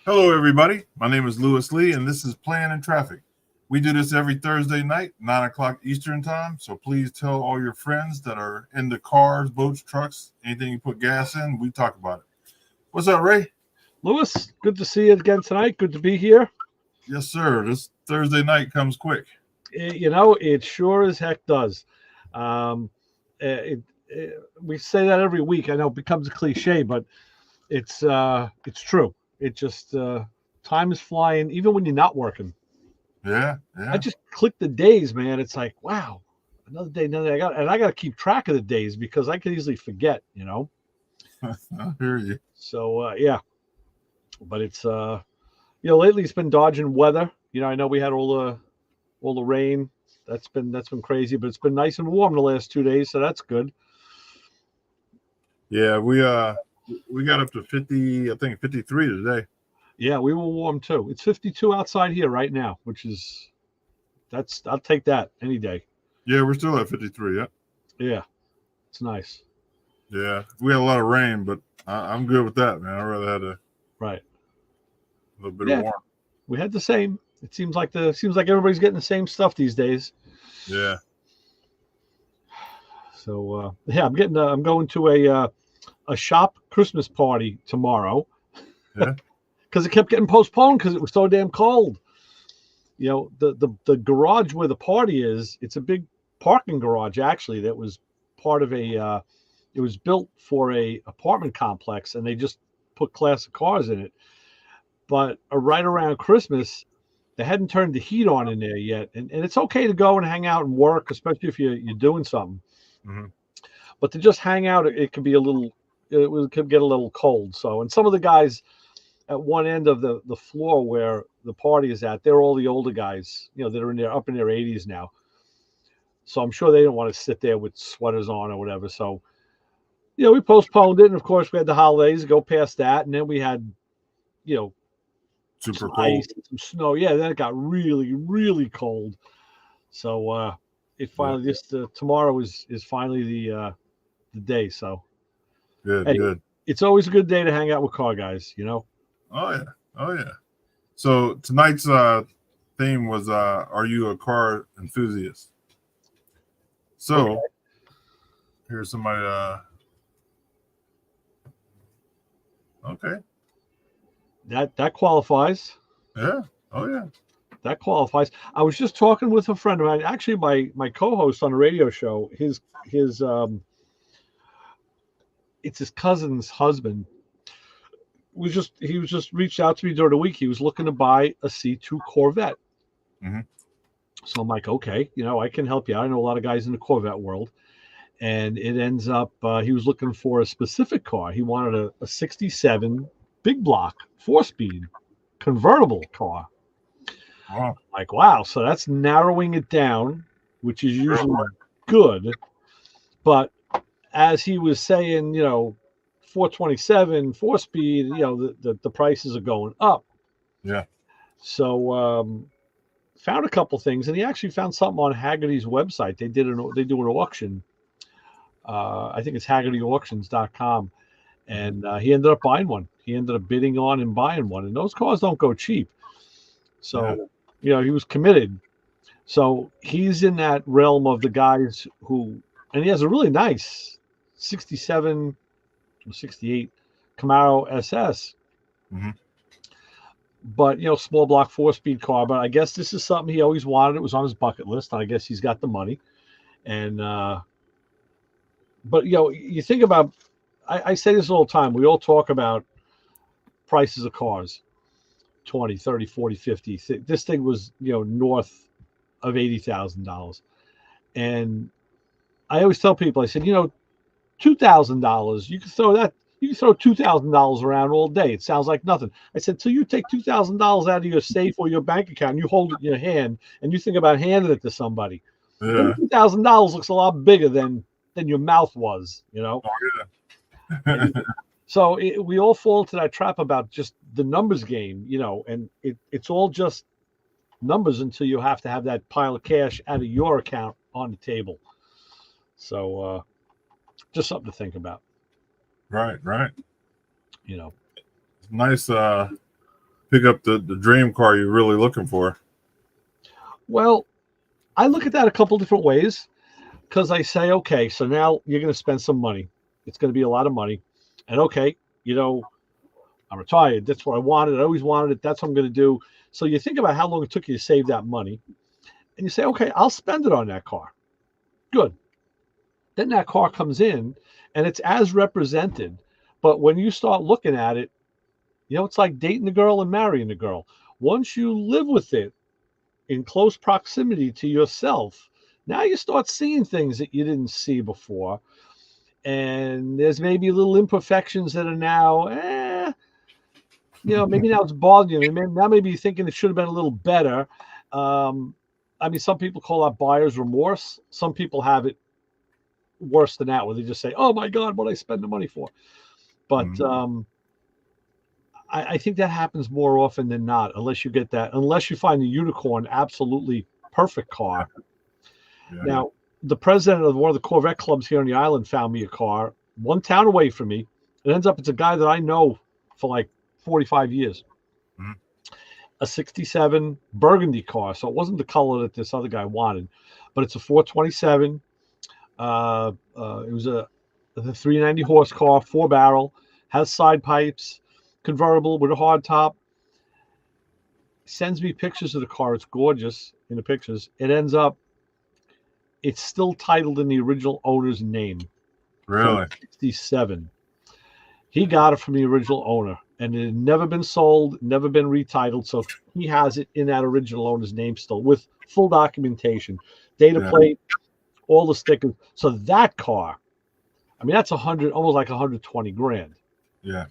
Hello, everybody. My name is Lewis Lee, and this is Plan and Traffic. We do this every Thursday night, 9 o'clock Eastern Time. So please tell all your friends that are into cars, boats, trucks, anything you put gas in, we talk about it. What's up, Ray? Lewis, good to see you again tonight. Good to be here. Yes, sir. This Thursday night comes quick. It sure as heck does. Um, we say that every week. I know it becomes a cliche, but it's true. It just time is flying, even when you're not working. Yeah. I just click the days, man. It's like, wow, another day, another day. I got to keep track of the days because I can easily forget. I hear you. So yeah, but it's lately it's been dodging weather. I know we had all the rain. That's been crazy, but it's been nice and warm the last 2 days, so that's good. Yeah, we got up to 50, I think 53 today. Yeah, we were warm too. It's 52 outside here right now, I'll take that any day. Yeah, we're still at 53. Yeah. Yeah, it's nice. Yeah, we had a lot of rain, but I'm good with that, man. I'd rather have a Right. little bit of warmth. We had the same. It seems like everybody's getting the same stuff these days. Yeah. So yeah, I'm going to a shop Christmas party tomorrow. Yeah. Because it kept getting postponed because it was so damn cold. The garage where the party is, it's a big parking garage actually that was part of it was built for a apartment complex, and they just put classic cars in it. But right around Christmas, they hadn't turned the heat on in there yet, and it's okay to go and hang out and work, especially if you're doing something. Mm-hmm. But to just hang out, it could be it could get a little cold. So, and some of the guys at one end of the floor where the party is at, they're all the older guys, that are up in their 80s now. So I'm sure they don't want to sit there with sweaters on or whatever. So, we postponed it, and of course we had the holidays go past that, and then we had, Super some cold. ice, some snow. Yeah, then it got really, really cold. So it finally tomorrow is finally the day. So Good. It's always a good day to hang out with car guys. Oh yeah. So tonight's theme was are you a car enthusiast? So Okay. Here's somebody okay. That qualifies. Yeah. Oh yeah. That qualifies. I was just talking with a friend of mine, actually my co-host on a radio show. His it's his cousin's husband. He was just reached out to me during the week. He was looking to buy a C2 Corvette. Mm-hmm. So I'm like, okay, I can help you. I know a lot of guys in the Corvette world. And it ends up he was looking for a specific car. He wanted a 67 big block 4-speed convertible car. Wow. Like, wow, so that's narrowing it down, which is usually good. But as he was saying, 427 4-speed, the prices are going up. Yeah. So found a couple things, and he actually found something on Haggerty's website. They do an auction. I think it's HaggertyAuctions.com, and he ended up buying one. He ended up bidding on and buying one, and those cars don't go cheap. So, he was committed. So he's in that realm of the guys who, and he has a really nice 67 or 68 Camaro SS. Mm-hmm. But, small block 4-speed car. But I guess this is something he always wanted. It was on his bucket list. And I guess he's got the money. And, but, you think about, I say this all the time. We all talk about prices of cars, 20, 30, 40, 50. This thing was, north of $80,000. And I always tell people, I said, $2,000, you can throw $2,000 around all day. It sounds like nothing. I said, till you take $2,000 out of your safe or your bank account, and you hold it in your hand, and you think about handing it to somebody. Yeah. $2,000 looks a lot bigger than your mouth was, Oh yeah. So we all fall into that trap about just the numbers game, and it's all just numbers until you have to have that pile of cash out of your account on the table. So just something to think about. Right. nice pick up the dream car you're really looking for. Well, I look at that a couple different ways because I say, okay, so now you're going to spend some money. It's going to be a lot of money. And okay, I'm retired. That's what I wanted. I always wanted it. That's what I'm going to do. So you think about how long it took you to save that money. And you say, okay, I'll spend it on that car. Good. Then that car comes in and it's as represented. But when you start looking at it, it's like dating a girl and marrying a girl. Once you live with it in close proximity to yourself, now you start seeing things that you didn't see before. And there's maybe little imperfections that are now, maybe now it's bothering you. Now maybe you're thinking it should have been a little better. Some people call that buyer's remorse. Some people have it worse than that, where they just say, oh my God, what did I spend the money for? But I think that happens more often than not, unless you find the unicorn, absolutely perfect car. Yeah. Now, the president of one of the Corvette clubs here on the island found me a car, one town away from me. It ends up it's a guy that I know for like 45 years. Mhm. A 67 Burgundy car. So it wasn't the color that this other guy wanted, but it's a 427. It was the 390 horse car, 4-barrel, has side pipes, convertible with a hard top. Sends me pictures of the car. It's gorgeous in the pictures. It ends up, it's still titled in the original owner's name. Really? 67. He got it from the original owner, and it had never been sold, never been retitled. So he has it in that original owner's name still, with full documentation, data plate, all the stickers. So that car, that's almost like 120 grand. Yeah.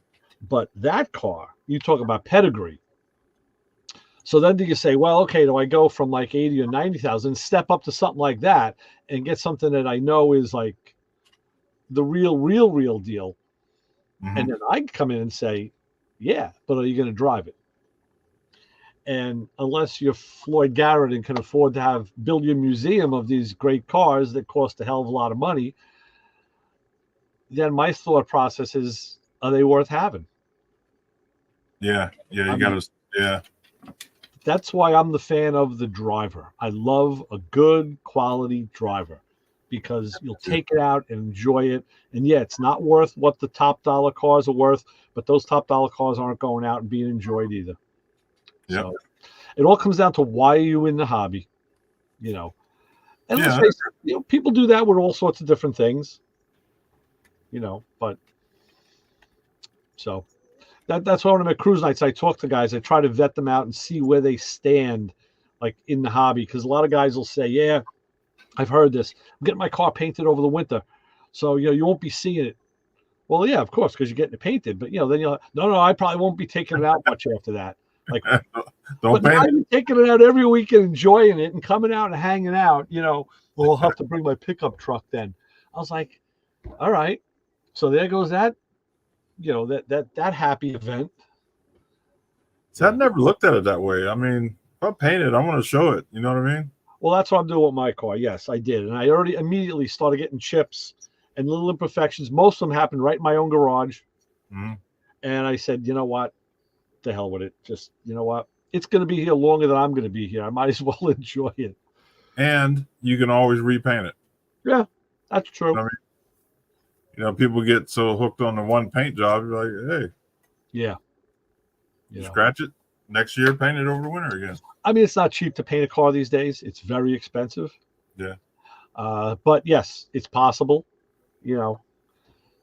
But that car, you talk about pedigree. So then do you say, well, okay, do I go from like 80 or 90,000, step up to something like that and get something that I know is like the real deal? Mm-hmm. And then I come in and say, yeah, but are you going to drive it? And unless you're Floyd Garrett and can afford to build your museum of these great cars that cost a hell of a lot of money, then my thought process is, are they worth having? Yeah. Yeah. That's why I'm the fan of the driver. I love a good quality driver because you'll take it out and enjoy it. And yeah, it's not worth what the top dollar cars are worth, but those top dollar cars aren't going out and being enjoyed either. Yep. So it all comes down to why are you in the hobby, And let's face it, people do that with all sorts of different things, but so that's why when I'm at cruise nights, I talk to guys, I try to vet them out and see where they stand like in the hobby. Because a lot of guys will say, yeah, I've heard this. I'm getting my car painted over the winter. So, you won't be seeing it. Well, yeah, of course, because you're getting it painted. But, then no, I probably won't be taking it out much after that. Like, don't paint it. I'm taking it out every week and enjoying it and coming out and hanging out, well, I'll have to bring my pickup truck then. I was like, all right. So there goes that, that happy event. See, I've never looked at it that way. If I paint it, I want to show it. You know what I mean? Well, that's what I'm doing with my car. Yes, I did. And I already immediately started getting chips and little imperfections. Most of them happened right in my own garage. Mm-hmm. And I said, you know what? The hell with it. Just, you know what? It's going to be here longer than I'm going to be here. I might as well enjoy it. And you can always repaint it. Yeah, that's true. People get so hooked on the one paint job. You're like, hey. Yeah. Scratch it. Next year, paint it over the winter again. It's not cheap to paint a car these days. It's very expensive. Yeah. But yes, it's possible,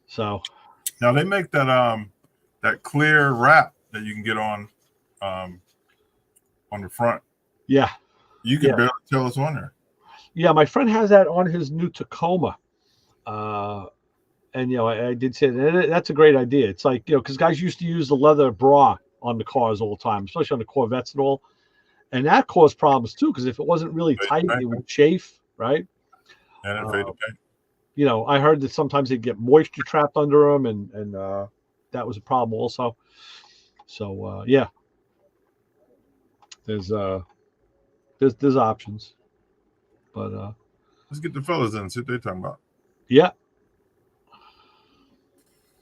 So now they make that clear wrap that you can get on the front. Yeah. You can barely tell it's on there. Yeah, my friend has that on his new Tacoma. And I did say that's a great idea. It's like, because guys used to use the leather bra on the cars all the time, especially on the Corvettes and all. And that caused problems too, because if it wasn't really tight, it would chafe, right? And it fade to paint. I heard that sometimes they'd get moisture trapped under them, and that was a problem also. So yeah, there's options, but let's get the fellas in and see what they're talking about. Yeah.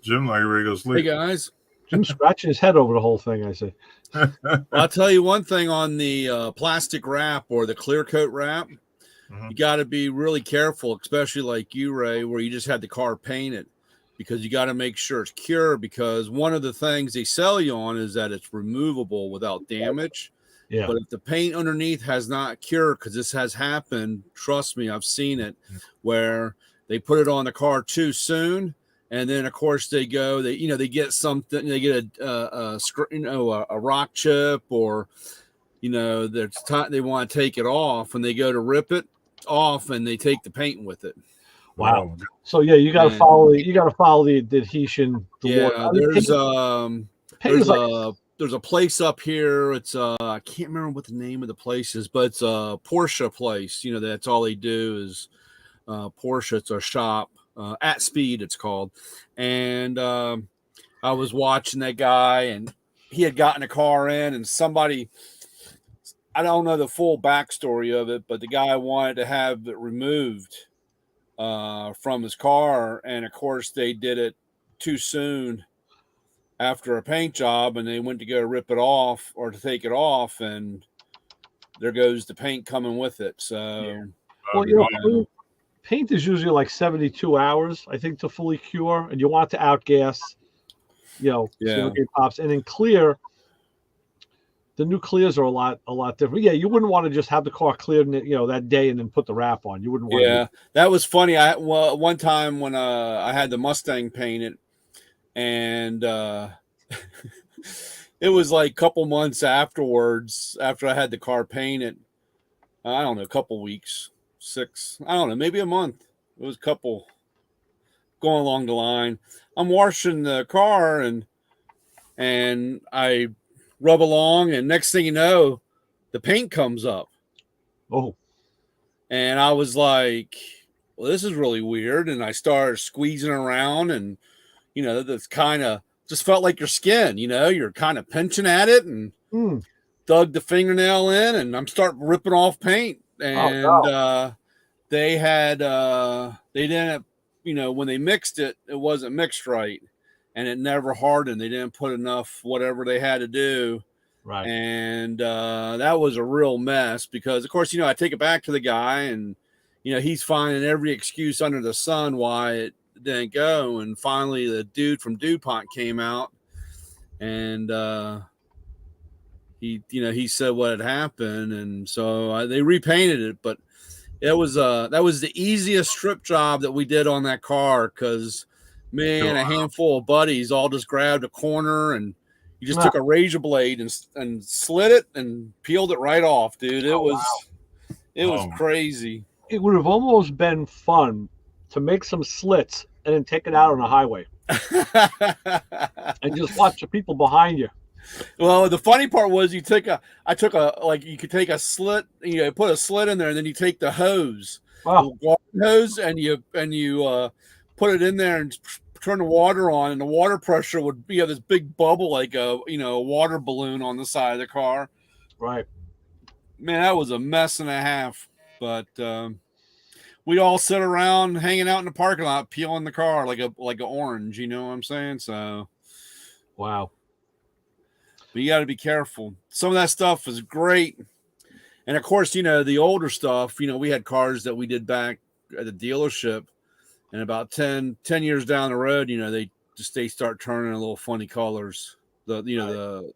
Jim, like you ready to go sleep? Hey guys. Jim's scratching his head over the whole thing. I say, Well, I'll tell you one thing on the plastic wrap or the clear coat wrap. You got to be really careful, especially like you, Ray, where you just had the car painted, because you got to make sure it's cured. Because one of the things they sell you on is that it's removable without damage. yeah, But if the paint underneath has not cured, because this has happened, trust me, I've seen it, where they put it on the car too soon, and then of course they get something, they get a rock chip, or there's time they want to take it off, and they go to rip it off, and they take the paint with it. wow. So yeah, you got to follow the adhesion. Water. I mean, There's a place up here. It's I can't remember what the name of the place is, but it's a Porsche place. That's all they do is Porsche. It's a shop at Speed. It's called, and I was watching that guy, and he had gotten a car in, and somebody. I don't know the full backstory of it, but the guy wanted to have it removed from his car, and of course they did it too soon after a paint job, and they went to go rip it off or to take it off, and there goes the paint coming with it. So, paint is usually like 72 hours, I think, to fully cure, and you want to outgas, so it pops. And in clear, the new clears are a lot different. Yeah, you wouldn't want to just have the car cleared, that day and then put the wrap on. You wouldn't want. Yeah, that was funny. One time when I had the Mustang painted, and it was like a couple months afterwards, after I had the car painted. I don't know, a couple weeks, 6, I don't know, maybe a month. It was a couple going along the line. I'm washing the car, and I rub along, and next thing you know, the paint comes up. Oh. And I was like, well, this is really weird. And I started squeezing around, and, that's kind of just felt like your skin, you're kind of pinching at it, and dug the fingernail in, and I'm starting ripping off paint. And they didn't, when they mixed it, it wasn't mixed right, and it never hardened. They didn't put enough whatever they had to do. Right. And that was a real mess, because of course, I take it back to the guy, and he's finding every excuse under the sun why it didn't go. And finally the dude from DuPont came out, and he said what had happened, and so they repainted it. But that was the easiest strip job that we did on that car, because man, a handful of buddies all just grabbed a corner, and you just took a razor blade and slit it and peeled it right off, dude. It was crazy. It would have almost been fun to make some slits and then take it out on the highway and just watch the people behind you. Well, the funny part was you could take a slit, put a slit in there, and then you take the hose, the garden hose, and you put it in there and turn the water on, and the water pressure would be this big bubble, like a water balloon on the side of the car. Right. Man, that was a mess and a half. But we all sit around hanging out in the parking lot, peeling the car like an orange. You know what I'm saying? So, wow. But you got to be careful. Some of that stuff is great, and of course, the older stuff. We had cars that we did back at the dealership. And about 10 years down the road, they start turning a little funny colors. The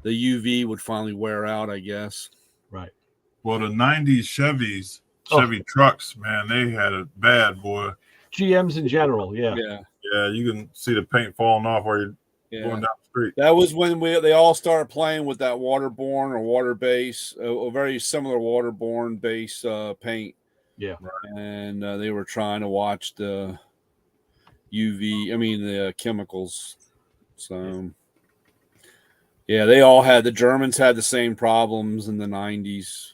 UV would finally wear out, I guess. Right. Well, the 90s Chevy trucks, man, they had it bad, boy. GMs in general, yeah. Yeah, you can see the paint falling off while you're going down the street. That was when they all started playing with that waterborne or water base, a very similar waterborne base paint. Yeah. Right. And they were trying to watch the the chemicals. So, yeah, the Germans had the same problems in the 90s.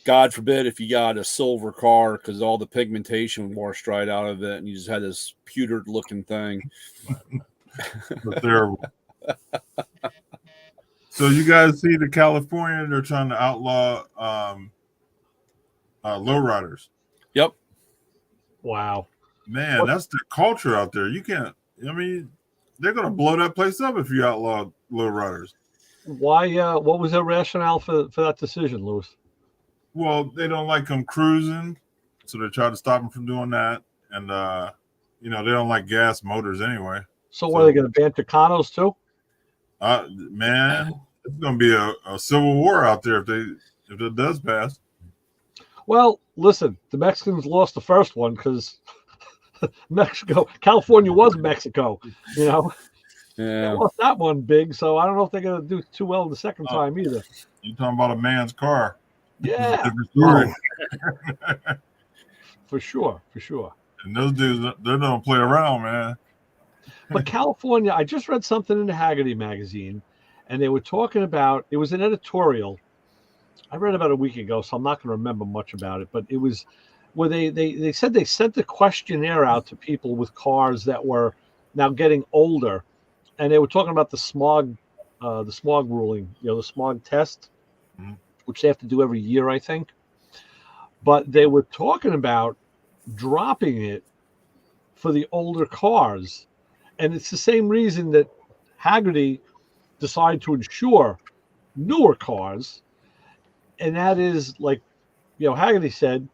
God forbid if you got a silver car, because all the pigmentation washed right out of it, and you just had this pewtered looking thing. Terrible. So you guys see the California, they're trying to outlaw lowriders. Yep. Wow. Man, that's the culture out there. You can't. they're gonna blow that place up if you outlaw low riders. Why? What was their rationale for that decision, Lewis? Well, they don't like them cruising, so they try to stop them from doing that. And they don't like gas motors anyway. So what are they going to ban Tucanos too? Man, it's going to be a civil war out there if it does pass. Well, listen, the Mexicans lost the first one because California was Mexico. Yeah. They lost that one big, so I don't know if they're going to do too well the second time either. You're talking about a man's car. Yeah. Different story. For sure. And those dudes, they don't play around, man. But California, I just read something in the Haggerty magazine, and they were talking about, it was an editorial. I read about a week ago, so I'm not going to remember much about it, but it was where they said they sent the questionnaire out to people with cars that were now getting older, and they were talking about the smog ruling, the smog test, which they have to do every year, I think. But they were talking about dropping it for the older cars. And it's the same reason that Haggerty decided to insure newer cars. And that is, like, Haggerty said,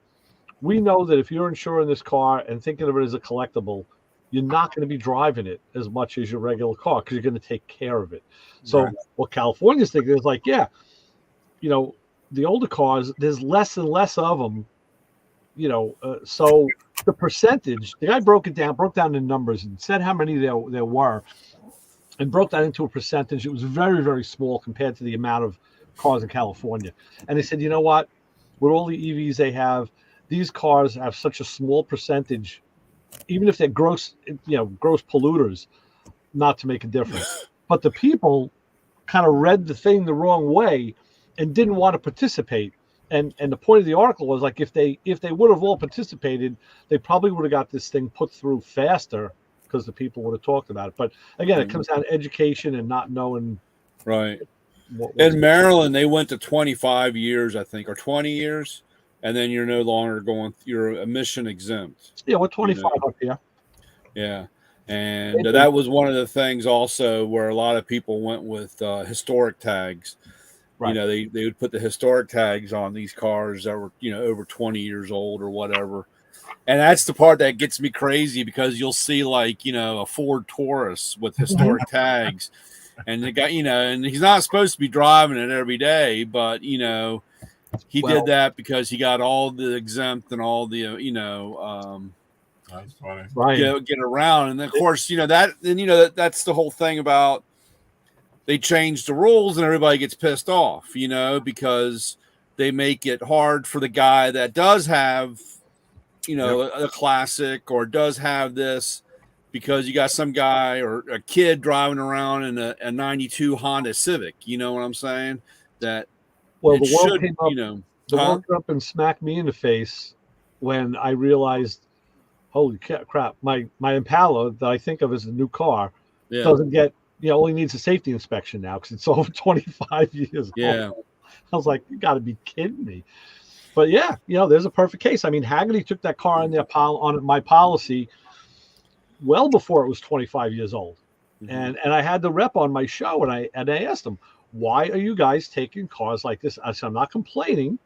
we know that if you're insuring this car and thinking of it as a collectible, you're not going to be driving it as much as your regular car because you're going to take care of it. So what California's thinking is like, the older cars, there's less and less of them, so the percentage, the guy broke down the numbers and said how many there were and broke that into a percentage. It was very, very small compared to the amount of cars in California. And they said, you know what, with all the EVs they have, these cars have such a small percentage, even if they're gross polluters, not to make a difference. But the people kind of read the thing the wrong way and didn't want to participate. And the point of the article was like, if they would have all participated, they probably would have got this thing put through faster because the people would have talked about it. But again, it comes down to education and not knowing. Right. In Maryland, they went to 25 years, I think, or 20 years, and then you're no longer you're emission exempt. Yeah, we're 25 up here. Yeah. And that was one of the things also where a lot of people went with historic tags. Right. They would put the historic tags on these cars that were, over 20 years old or whatever. And that's the part that gets me crazy because you'll see like, a Ford Taurus with historic tags and the guy, and he's not supposed to be driving it every day, but, he did that because he got all the exempt and all the, that's funny. Right. Get around. And of course, that's the whole thing about, they change the rules and everybody gets pissed off, because they make it hard for the guy that does have, a classic or does have this, because you got some guy or a kid driving around in a 92 Honda Civic. You know what I'm saying? That the world came up, the world came up and smacked me in the face when I realized, holy crap, my Impala that I think of as a new car doesn't get, only needs a safety inspection now because it's over 25 years old. I was like, you got to be kidding me. But yeah, there's a perfect case. I mean, Haggerty took that car on my policy well before it was 25 years old. Mm-hmm. And I had the rep on my show, and I asked him, why are you guys taking cars like this? I said, I'm not complaining.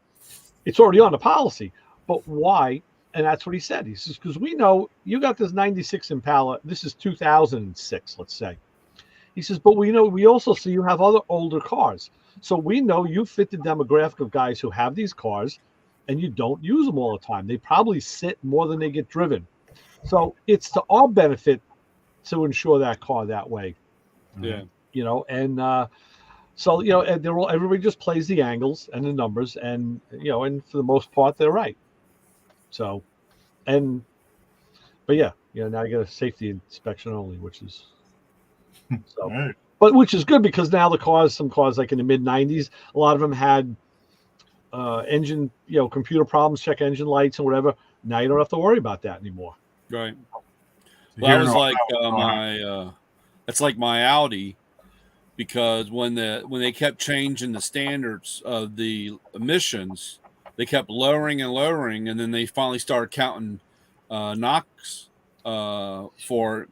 It's already on the policy, but why? And that's what he said. He says, because we know you got this 96 Impala. This is 2006, let's say. He says, but we also see you have other older cars. So we know you fit the demographic of guys who have these cars and you don't use them all the time. They probably sit more than they get driven. So it's to our benefit to insure that car that way. Yeah. So, and everybody just plays the angles and the numbers and for the most part, they're right. So, but yeah, now you get a safety inspection only, which is, so, right. But which is good because now some cars like in the mid 90s, a lot of them had engine, computer problems, check engine lights and whatever. Now you don't have to worry about that anymore. Right. Well, that was like that's like my Audi, because when they kept changing the standards of the emissions, they kept lowering and lowering, and then they finally started counting NOx for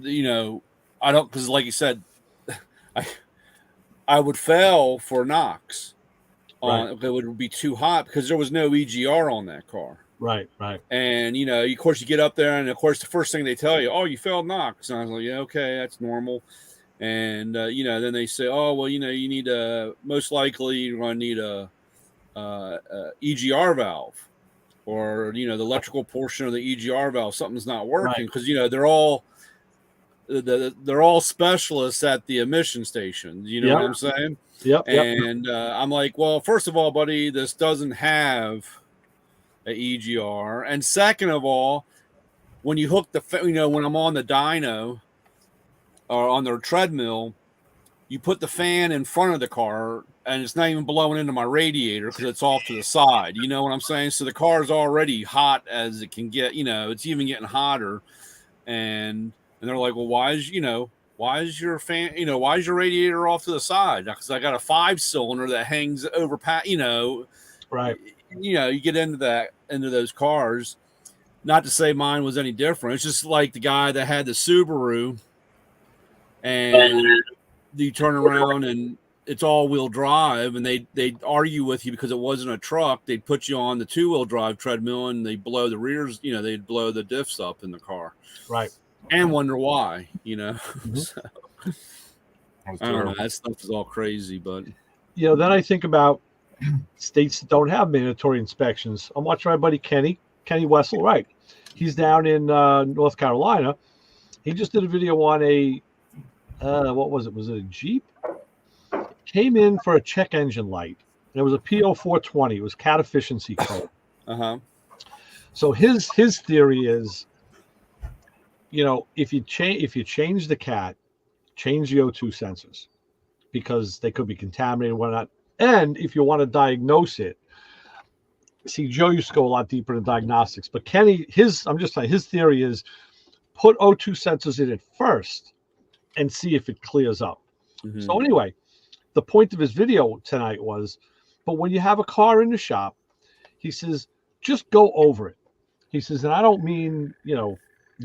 I don't, because like you said, I I would fail for knocks on if it would be too hot because there was no EGR on that car. Right. And of course, you get up there, and of course, the first thing they tell you, "Oh, you failed knocks." And I was like, "Yeah, okay, that's normal." And then they say, "Oh, well, you need most likely you're going to need a EGR valve, or the electrical portion of the EGR valve. Something's not working because they're all specialists at the emission station. You know what I'm saying?" Yep. And I'm like, "Well, first of all, buddy, this doesn't have a EGR, and second of all, when you hook when I'm on the dyno or on their treadmill, you put the fan in front of the car and it's not even blowing into my radiator because it's off to the side. You know what I'm saying? So the car is already hot as it can get. It's even getting hotter, and they're like, well, why is your fan? Why is your radiator off to the side? Because I got a 5-cylinder that hangs over. Right. You get into those cars. Not to say mine was any different. It's just like the guy that had the Subaru, and you turn around and it's all-wheel drive, and they'd argue with you because it wasn't a truck. They'd put you on the 2-wheel drive treadmill, and they blow the rears. They'd blow the diffs up in the car, right, and wonder why. Mm-hmm. So, I don't know. That stuff is all crazy, but then I think about states that don't have mandatory inspections. I'm watching my buddy Kenny Wessel. Right, he's down in North Carolina. He just did a video on a what was it? Was it a Jeep? Came in for a check engine light. And it was a PO 420. It was cat efficiency code. So his theory is, if you change the cat, change the O2 sensors because they could be contaminated and whatnot. And if you want to diagnose it, see, Joe used to go a lot deeper into diagnostics, but Kenny, I'm just saying, his theory is put O2 sensors in it first and see if it clears up. Mm-hmm. So anyway, the point of his video tonight was, but when you have a car in the shop, he says, just go over it. He says, and I don't mean, you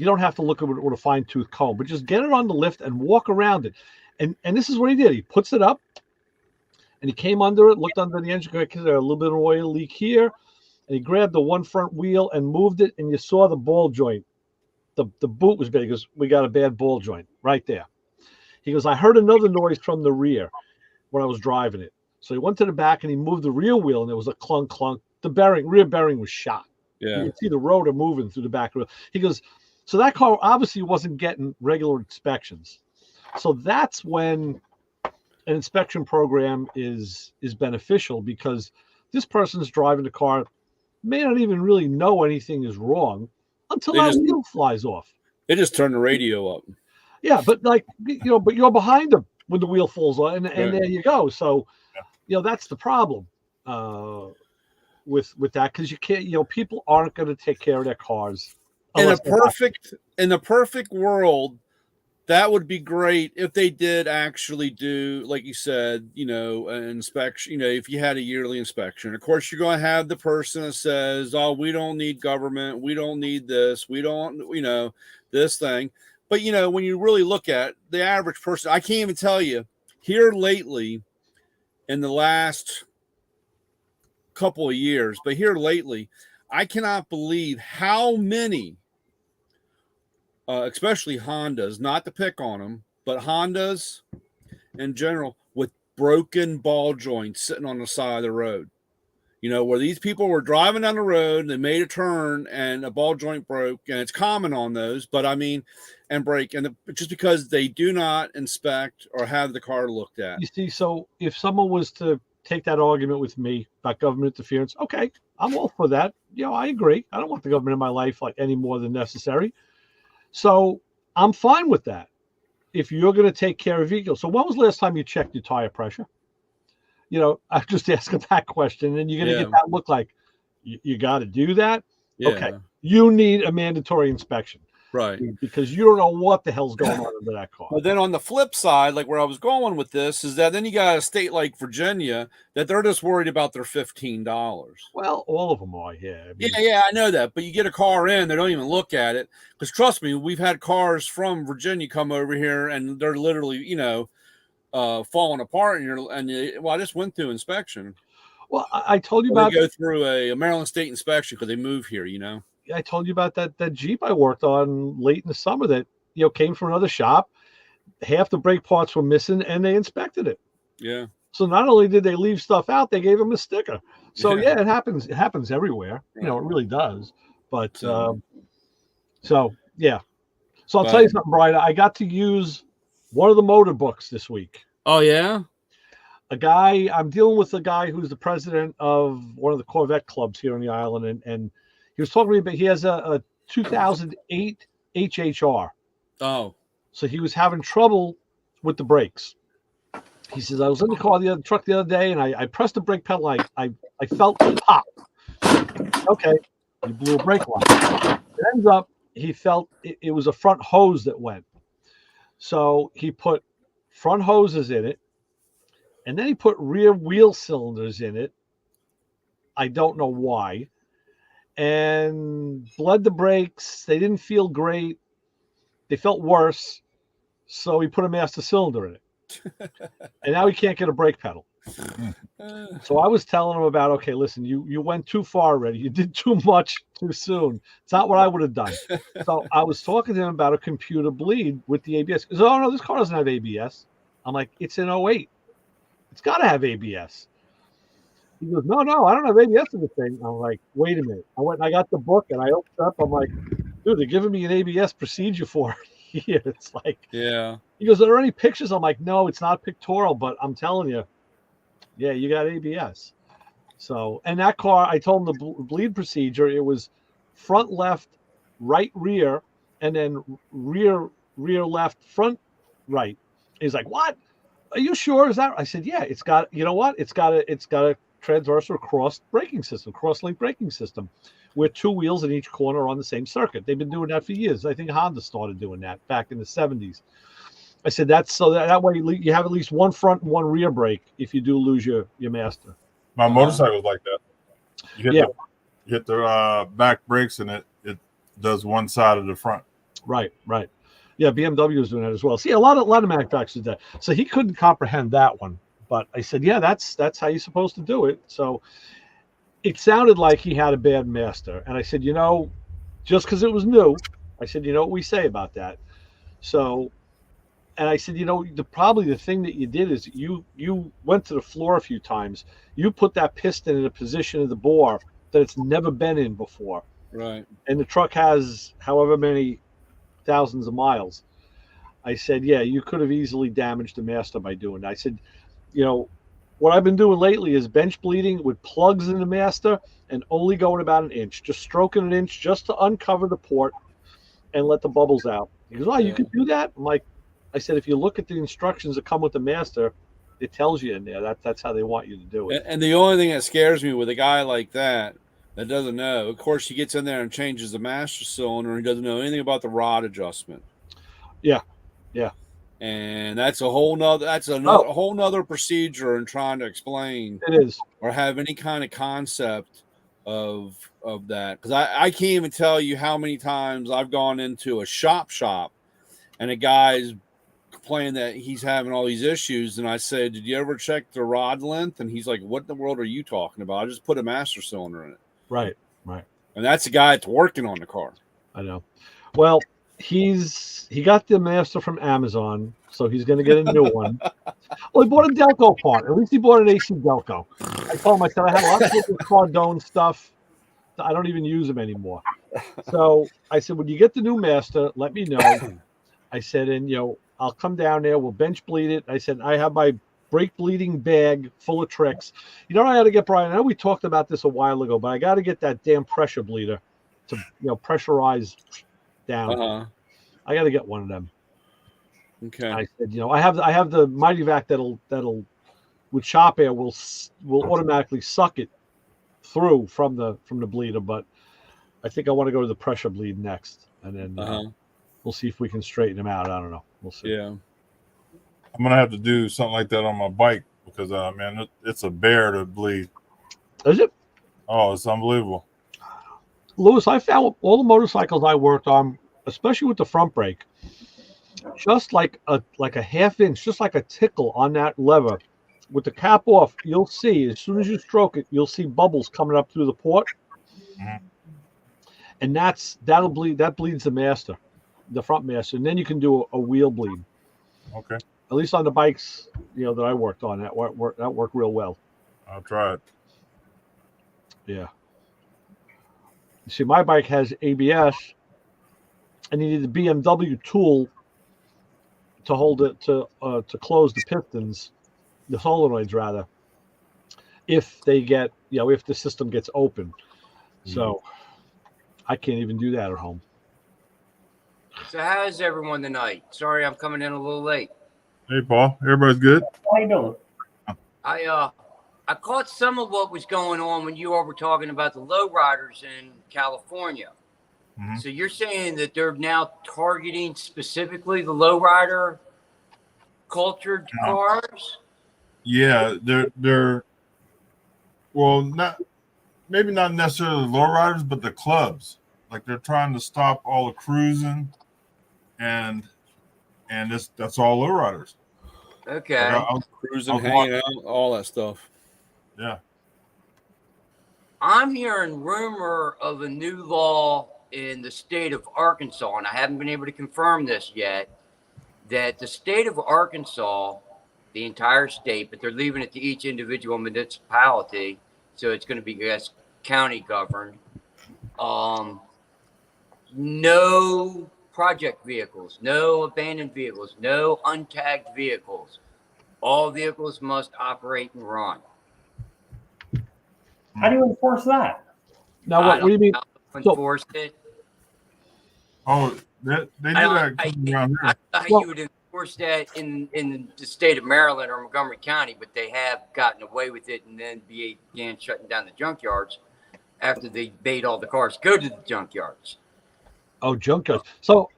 don't have to look at it with a fine-tooth comb, but just get it on the lift and walk around it. And this is what he did. He puts it up, and he came under it, looked under the engine, because there's a little bit of oil leak here, and he grabbed the one front wheel and moved it, and you saw the ball joint. The boot was big. He goes, we got a bad ball joint right there. He goes, I heard another noise from the rear when I was driving it. So he went to the back and he moved the rear wheel, and there was a clunk, clunk. The rear bearing was shot. Yeah. You could see the rotor moving through the back. He goes, so that car obviously wasn't getting regular inspections. So that's when an inspection program is beneficial, because this person's driving the car, may not even really know anything is wrong until that wheel flies off. They just turn the radio up. Yeah, but but you're behind them when the wheel falls off, and there you go. So, that's the problem with that, because you can't. People aren't going to take care of their cars. In the perfect world, that would be great if they did actually do, like you said, an inspection. If you had a yearly inspection, of course, you're going to have the person that says, "Oh, we don't need government. We don't need this. We don't, this thing." But, when you really look at the average person, I can't even tell you here lately in the last couple of years, but here lately, I cannot believe how many, especially Hondas, not to pick on them, but Hondas in general, with broken ball joints sitting on the side of the road. Where these people were driving down the road, they made a turn and a ball joint broke, and it's common on those, but and break, and just because they do not inspect or have the car looked at. You see, so if someone was to take that argument with me about government interference, okay, I'm all for that. I agree. I don't want the government in my life any more than necessary. So I'm fine with that if you're going to take care of vehicles. So when was the last time you checked your tire pressure? I'm just asking that question, and you're going to get that look like you got to do that. Yeah. Okay, you need a mandatory inspection. Right. because you don't know what the hell's going on under that car. But then on the flip side, like where I was going with this is that then you got a state like Virginia that they're just worried about their $15. Well, all of them are, yeah. I mean, Yeah, I know that. But you get a car in, they don't even look at it. Because trust me, we've had cars from Virginia come over here and they're literally, falling apart. I just went through inspection. well, I told you They about go through a Maryland State inspection because they move here, I told you about that Jeep I worked on late in the summer that came from another shop. Half the brake parts were missing, and they inspected it. Yeah. So not only did they leave stuff out, they gave them a sticker. So Yeah. yeah, it happens. It happens everywhere. It really does. But So yeah. So I'll tell you something, Brian. I got to use one of the motor books this week. Oh yeah. I'm dealing with a guy who's the president of one of the Corvette clubs here on the island, and he was talking to me about he has a 2008 HHR. Oh. So he was having trouble with the brakes. He says, I was in the truck the other day, and I pressed the brake pedal. I felt it pop. Okay, he blew a brake line. It ends up, he felt it was a front hose that went. So he put front hoses in it, and then he put rear wheel cylinders in it. I don't know why. And bled the brakes. They didn't feel great. They felt worse. So he put a master cylinder in it. And now he can't get a brake pedal. So I was telling him about, okay, listen, you went too far already. You did too much too soon. It's not what I would have done. So I was talking to him about a computer bleed with the ABS. He goes, oh, no, this car doesn't have ABS. I'm like, it's an '08. It's got to have ABS. He goes, no, I don't have ABS in the thing. I'm like, wait a minute. I went and I got the book and I opened it up. I'm like, dude, they're giving me an ABS procedure for it here. It's like, yeah. He goes, are there any pictures? I'm like, no, it's not pictorial, but I'm telling you, yeah, you got ABS. So, and that car, I told him the bleed procedure, it was front left, right rear, and then rear left, front right. He's like, what? Are you sure? Is that? I said, yeah, it's got, you know what? It's got a transversal cross link braking system, where two wheels in each corner are on the same circuit. They've been doing that for years. I think Honda started doing that back in the 70s. I said that's so that way you have at least one front and one rear brake if you do lose your master. My motorcycle's like that. You hit the back brakes and it does one side of the front. Right. Yeah, BMW is doing that as well. See, a lot of manufacturers do that. So he couldn't comprehend that one. But I said, yeah, that's how you're supposed to do it. So it sounded like he had a bad master. And I said, just because it was new, I said, you know what we say about that? So, and I said, probably the thing that you did is you went to the floor a few times. You put that piston in a position of the bore that it's never been in before. Right. And the truck has however many thousands of miles. I said, yeah, you could have easily damaged the master by doing that. I said, what I've been doing lately is bench bleeding with plugs in the master and only going about an inch, just stroking an inch just to uncover the port and let the bubbles out. He goes, you can do that? I'm like, I said, if you look at the instructions that come with the master, it tells you in there that's how they want you to do it. And the only thing that scares me with a guy like that doesn't know, of course, he gets in there and changes the master cylinder and he doesn't know anything about the rod adjustment. Yeah. And that's a whole nother procedure in trying to explain it is or have any kind of concept of that. Because I can't even tell you how many times I've gone into a shop and a guy's complaining that he's having all these issues. And I say, did you ever check the rod length? And he's like, what in the world are you talking about? I just put a master cylinder in it. Right. And that's the guy that's working on the car. I know. Well, he got the master from Amazon, so he's going to get a new one. Well, he bought a Delco part. At least he bought an AC Delco. I told him, I said, I have a lot of Cardone stuff. I don't even use them anymore. So I said, when you get the new master, let me know. I said, and I'll come down there. We'll bench bleed it. I said, I have my brake bleeding bag full of tricks. You know what I got to get, Brian? I know we talked about this a while ago, but I got to get that damn pressure bleeder to pressurize down. I got to get one of them. Okay. I said, I have the Mighty Vac that'll with shop air will automatically suck it through from the bleeder, but I think I want to go to the pressure bleed next. and then Uh-huh. we'll see if we can straighten them out. I don't know. We'll see. Yeah. I'm gonna have to do something like that on my bike because man, it's a bear to bleed. Is it? Oh, it's unbelievable. Lewis, I found all the motorcycles I worked on, especially with the front brake, just like a half inch, just like a tickle on that lever. With the cap off, you'll see as soon as you stroke it, you'll see bubbles coming up through the port, Mhm. and that'll bleed. That bleeds the master, the front master, and then you can do a wheel bleed. Okay, At least on the bikes, that I worked on, that worked real well. I'll try it. Yeah. You see, my bike has ABS, and you need the BMW tool to hold it to close the pistons, the solenoids rather. If they get, if the system gets open, so I can't even do that at home. So how's everyone tonight? Sorry, I'm coming in a little late. Hey, Paul. Everybody's good? How you doing? I caught some of what was going on when you all were talking about the lowriders in California. Mhm. So you're saying that they're now targeting specifically the lowrider cultured No. cars? Yeah, they're well, maybe not necessarily the lowriders, but the clubs. Like they're trying to stop all the cruising, and that's all lowriders. Okay. Like Cruising, I'll hanging out, all that stuff. yeah. I'm hearing rumor of a new law in the state of Arkansas, and I haven't been able to confirm this yet, that the state of Arkansas, the entire state, but they're leaving it to each individual municipality, so it's going to be, I guess, county governed. No project vehicles, no abandoned vehicles, no untagged vehicles. All vehicles must operate and run. How do you enforce that? Now, what do you mean? Enforce it. Oh, they do that around here. I thought you would enforce that in the state of Maryland or Montgomery County, but they have gotten away with it and then began shutting down the junkyards after they made all the cars go to the junkyards. Oh, junkyard. So,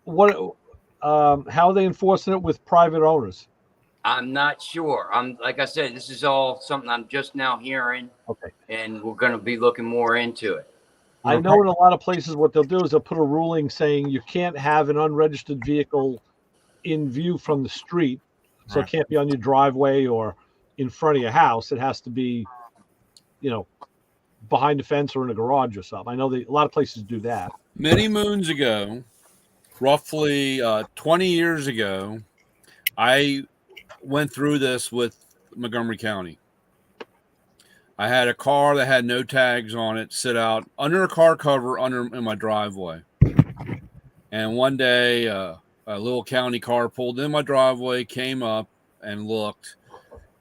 what? How are they enforcing it with private owners? I'm not sure. Like I said, this is all something I'm just now hearing. Okay. And we're going to be looking more into it. I know in a lot of places what they'll do is they'll put a ruling saying you can't have an unregistered vehicle in view from the street. So Right. It can't be on your driveway or in front of your house. It has to be, behind the fence or in a garage or something. I know a lot of places do that. Many moons ago, roughly 20 years ago, I went through this with Montgomery County. I had a car that had no tags on it sit out under a car cover in my driveway. And one day, a little county car pulled in my driveway, came up and looked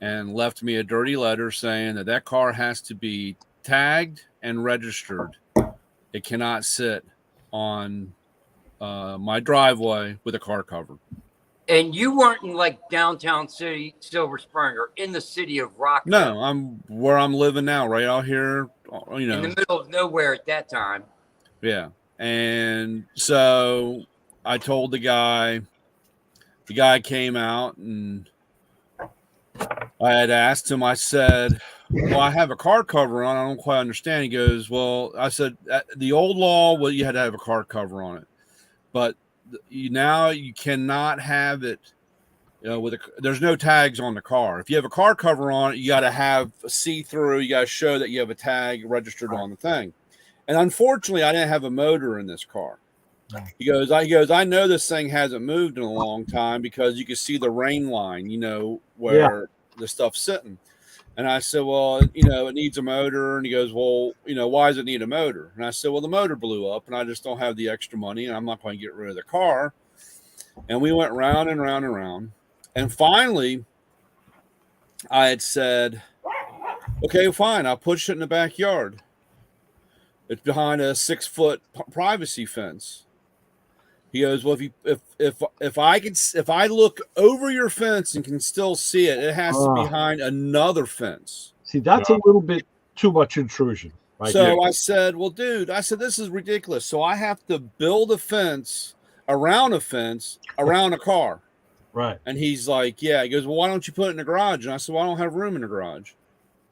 and left me a dirty letter saying that car has to be tagged and registered. It cannot sit on my driveway with a car cover. And you weren't in like downtown city, Silver Spring, or in the city of Rockville. No, I'm where I'm living now, right out here, in the middle of nowhere at that time. Yeah. And so I told the guy came out and I had asked him, I said, well, I have a car cover on. I don't quite understand. He goes, well, I said, the old law, well, you had to have a car cover on it. But now you cannot have it, there's no tags on the car. If you have a car cover on it, you got to have a see-through. You got to show that you have a tag registered on the thing. And unfortunately, I didn't have a motor in this car. He goes, I know this thing hasn't moved in a long time because you can see the rain line, where the stuff's sitting. And I said, well, it needs a motor. And he goes, well, why does it need a motor? And I said, well, the motor blew up and I just don't have the extra money and I'm not going to get rid of the car. And we went round and round and round. And finally, I had said, okay, fine. I'll push it in the backyard. It's behind a 6-foot privacy fence. He goes, well, if I look over your fence and can still see it, it has to be behind another fence. See, that's a little bit too much intrusion. Right. So I said, well, dude, I said, this is ridiculous. So I have to build a fence around a car. Right. And he's like, yeah. He goes, well, why don't you put it in the garage? And I said, well, I don't have room in the garage.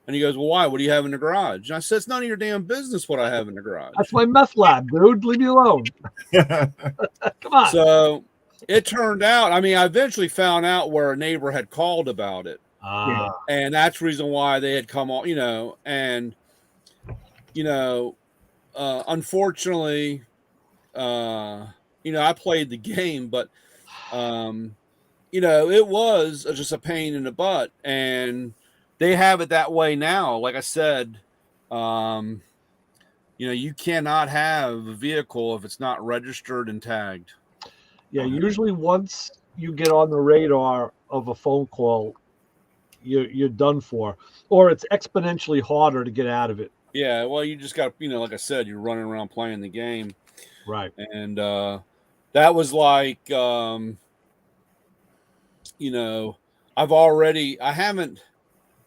And he goes, well, why? What do you have in the garage? And I said, it's none of your damn business what I have in the garage. That's my meth lab, dude. Leave me alone. Come on. So it turned out, I mean, I eventually found out where a neighbor had called about it. And that's the reason why they had come on, and, unfortunately, I played the game, but, it was just a pain in the butt. And they have it that way now. Like I said, you cannot have a vehicle if it's not registered and tagged. Yeah, usually once you get on the radar of a phone call, you're done for, or it's exponentially harder to get out of it. Yeah, well, you just got, like I said, you're running around playing the game. Right. And that was like,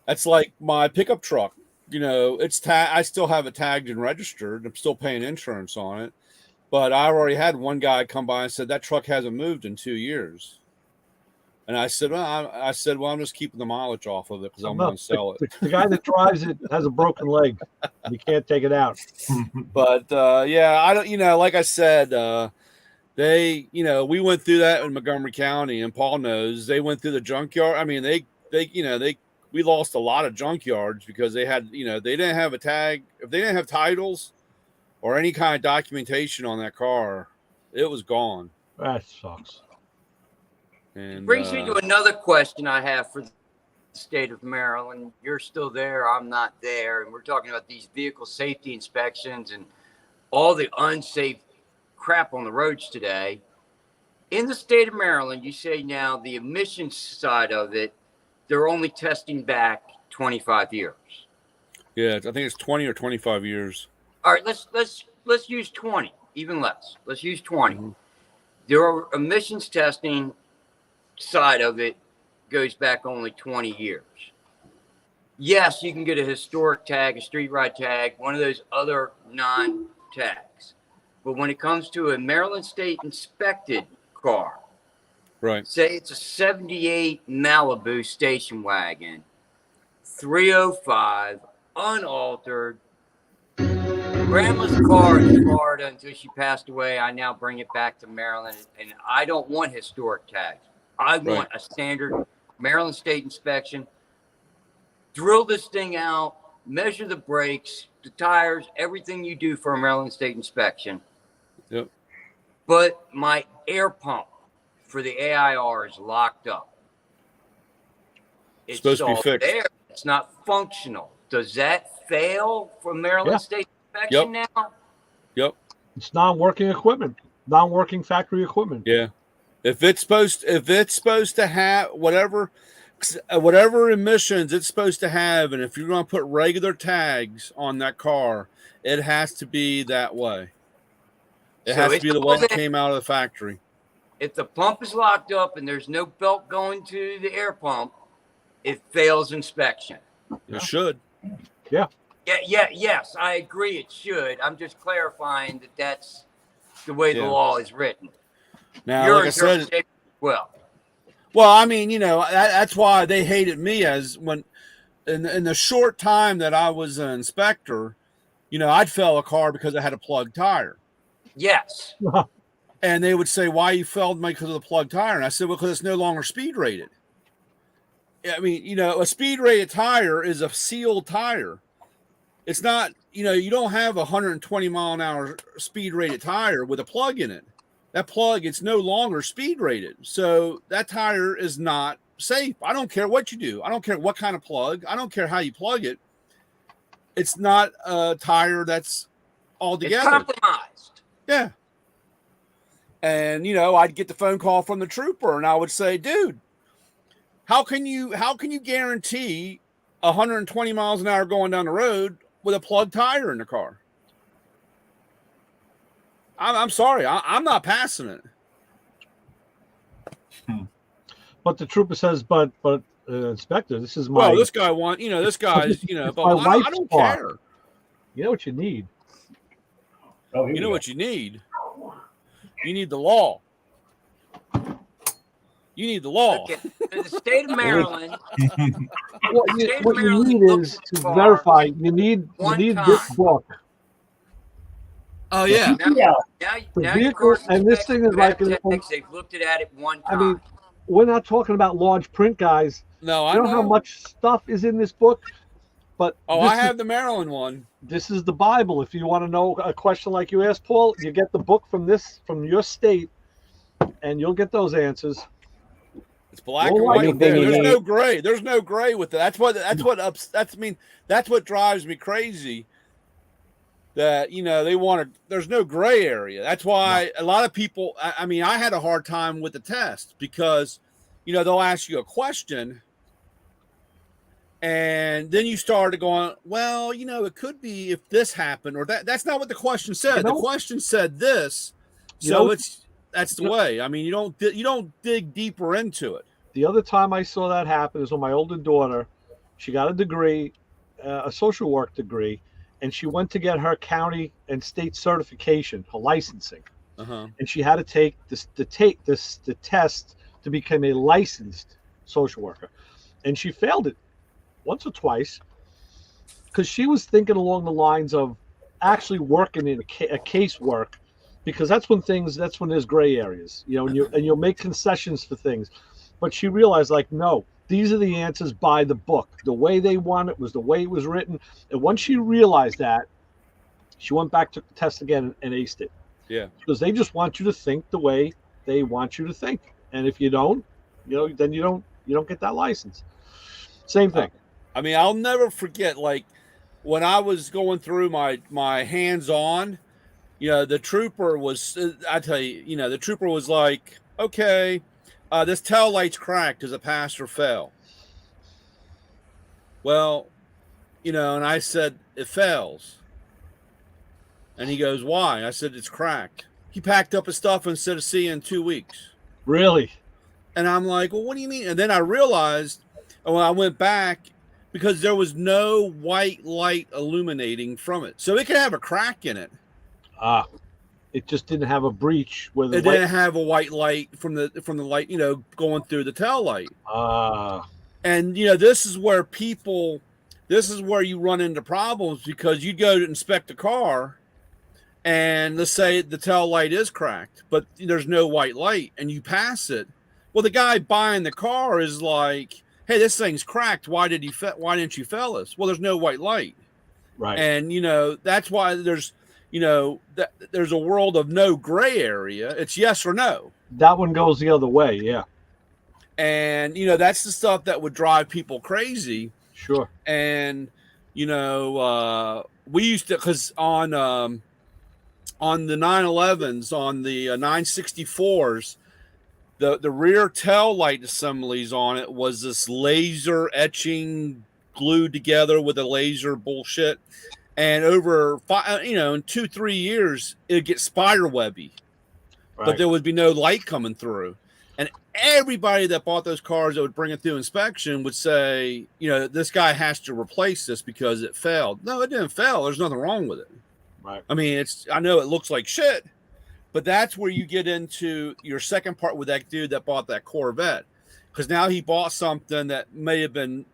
that's like my pickup truck. I still have it tagged and registered. I'm still paying insurance on it. But I already had one guy come by and said, that truck hasn't moved in 2 years. And I said, well, I'm just keeping the mileage off of it because I'm going to sell it. The guy that drives it has a broken leg. You can't take it out. But, I don't, like I said, we went through that in Montgomery County, and Paul knows they went through the junkyard. I mean, we lost a lot of junkyards because they had, they didn't have a tag. If they didn't have titles or any kind of documentation on that car, it was gone. That sucks. And it brings me to another question I have for the state of Maryland. You're still there. I'm not there. And we're talking about these vehicle safety inspections and all the unsafe crap on the roads today. In the state of Maryland, you say now the emissions side of it, they're only testing back 25 years. Yeah, I think it's 20 or 25 years. All right, let's use 20, even less. Let's use 20. Mm-hmm. There are emissions testing side of it goes back only 20 years. Yes, you can get a historic tag, a street ride tag, one of those other non-tags. But when it comes to a Maryland state inspected car, right? Say it's a 78 Malibu station wagon, 305, unaltered. Grandma's car in Florida until she passed away. I now bring it back to Maryland, and I don't want historic tags. I want a standard Maryland state inspection. Drill this thing out, measure the brakes, the tires, everything you do for a Maryland state inspection. Yep. But my air pump for the AIR is locked up. It's supposed to be fixed. There. It's not functional. Does that fail for Maryland state inspection now? Yep. It's non-working equipment, non-working factory equipment. Yeah. If it's supposed to have whatever emissions it's supposed to have, and if you're going to put regular tags on that car, it has to be that way. It has to be the way it came out of the factory. If the pump is locked up and there's no belt going to the air pump, it fails inspection. It should. Yeah. Yes, I agree it should. I'm just clarifying that that's the way the law is written. Now, like I said, well, I mean, that's why they hated me as when in the short time that I was an inspector, I'd fail a car because I had a plugged tire. Yes. And they would say, why you failed me because of the plugged tire? And I said, well, because it's no longer speed rated. I mean, a speed rated tire is a sealed tire. It's not, you don't have a 120 mile an hour speed rated tire with a plug in it. That plug, it's no longer speed rated. So that tire is not safe. I don't care what you do. I don't care what kind of plug. I don't care how you plug it. It's not a tire that's all together. It's compromised. Yeah. And, I'd get the phone call from the trooper and I would say, dude, how can you guarantee 120 miles an hour going down the road with a plugged tire in the car? I'm sorry. I'm not passing it. But the trooper says, but Inspector, this is my... Well, this guy this guy's, but I don't care. You know what you need? Oh, here You we know go. what you need? You need the law. You need the law. Okay. In the state of Maryland, What you need is to verify. You need this book. Oh yeah. Now, Yeah. The now your vehicle, car's and this thing is like, they've looked at it one I time. mean, we're not talking about large print, guys. No, I You know how much stuff is in this book? But Oh, I have the Maryland one. This is the Bible. If you want to know a question like you asked, Paul, you get the book from your state, and you'll get those answers. It's black Well, and white. anything you There's need. no gray. There's no gray with it. That's what drives me crazy. That they want to. There's no gray area. That's why a lot of people. I mean, I had a hard time with the test because, they'll ask you a question, and then you started going, well, it could be if this happened or that. That's not what the question said. The question said this, so that's the way. I mean, you don't dig deeper into it. The other time I saw that happen is when my older daughter, she got a degree, a social work degree, and she went to get her county and state certification, her licensing, and she had to take the test to become a licensed social worker, and she failed it once or twice because she was thinking along the lines of actually working in a casework, because that's when there's gray areas, and you'll make concessions for things. But she realized, like, no, these are the answers by the book. The way they want it was the way it was written. And once she realized that, she went back, took the test again, and aced it. Yeah. Because they just want you to think the way they want you to think. And if you don't, then you don't get that license. Same thing. I mean, I'll never forget, like, when I was going through my hands-on, the trooper was, the trooper was like, okay, this tail light's cracked. Does it pass or fail? Well, and I said, it fails. And he goes, why? I said, it's cracked. He packed up his stuff and said, see you in 2 weeks. Really? And I'm like, well, what do you mean? And then I realized when I went back, because there was no white light illuminating from it. So it could have a crack in it. It just didn't have a breach where it didn't have a white light from the light, going through the tail light. And this is where you run into problems, because you go to inspect a car and let's say the tail light is cracked, but there's no white light and you pass it. Well, the guy buying the car is like, hey, this thing's cracked. Why didn't you fail us? Well, there's no white light. Right. And, that's why there's a world of no gray area. It's yes or no. That one goes the other way. Yeah. And, that's the stuff that would drive people crazy. Sure. And, we used to, because on the 911s, on the 964s, the rear tail light assemblies on it was this laser etching glued together with a laser bullshit. And over in 2-3 years, it'd get spider webby, but there would be no light coming through. And everybody that bought those cars that would bring it through inspection would say, this guy has to replace this because it failed. No, it didn't fail. There's nothing wrong with it. Right. I mean, I know it looks like shit, but that's where you get into your second part with that dude that bought that Corvette, because now he bought something that may have been,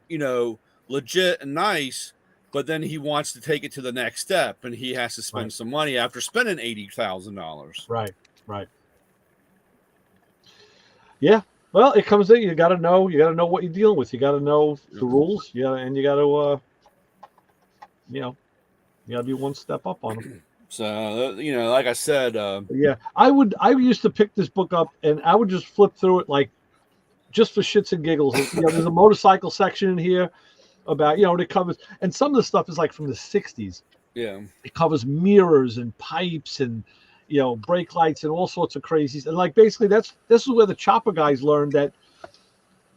legit and nice, but then he wants to take it to the next step, and he has to spend some money after spending $80,000. Right. Yeah. Well, it comes in. You got to know what you're dealing with. You got to know the rules. You got to be one step up on them. So, like I said, yeah, I used to pick this book up and I would just flip through it, like, just for shits and giggles. There's a motorcycle section in here about, it covers, and some of the stuff is like from the 60s. Yeah. It covers mirrors and pipes and, brake lights and all sorts of crazies. And like, basically this is where the chopper guys learned that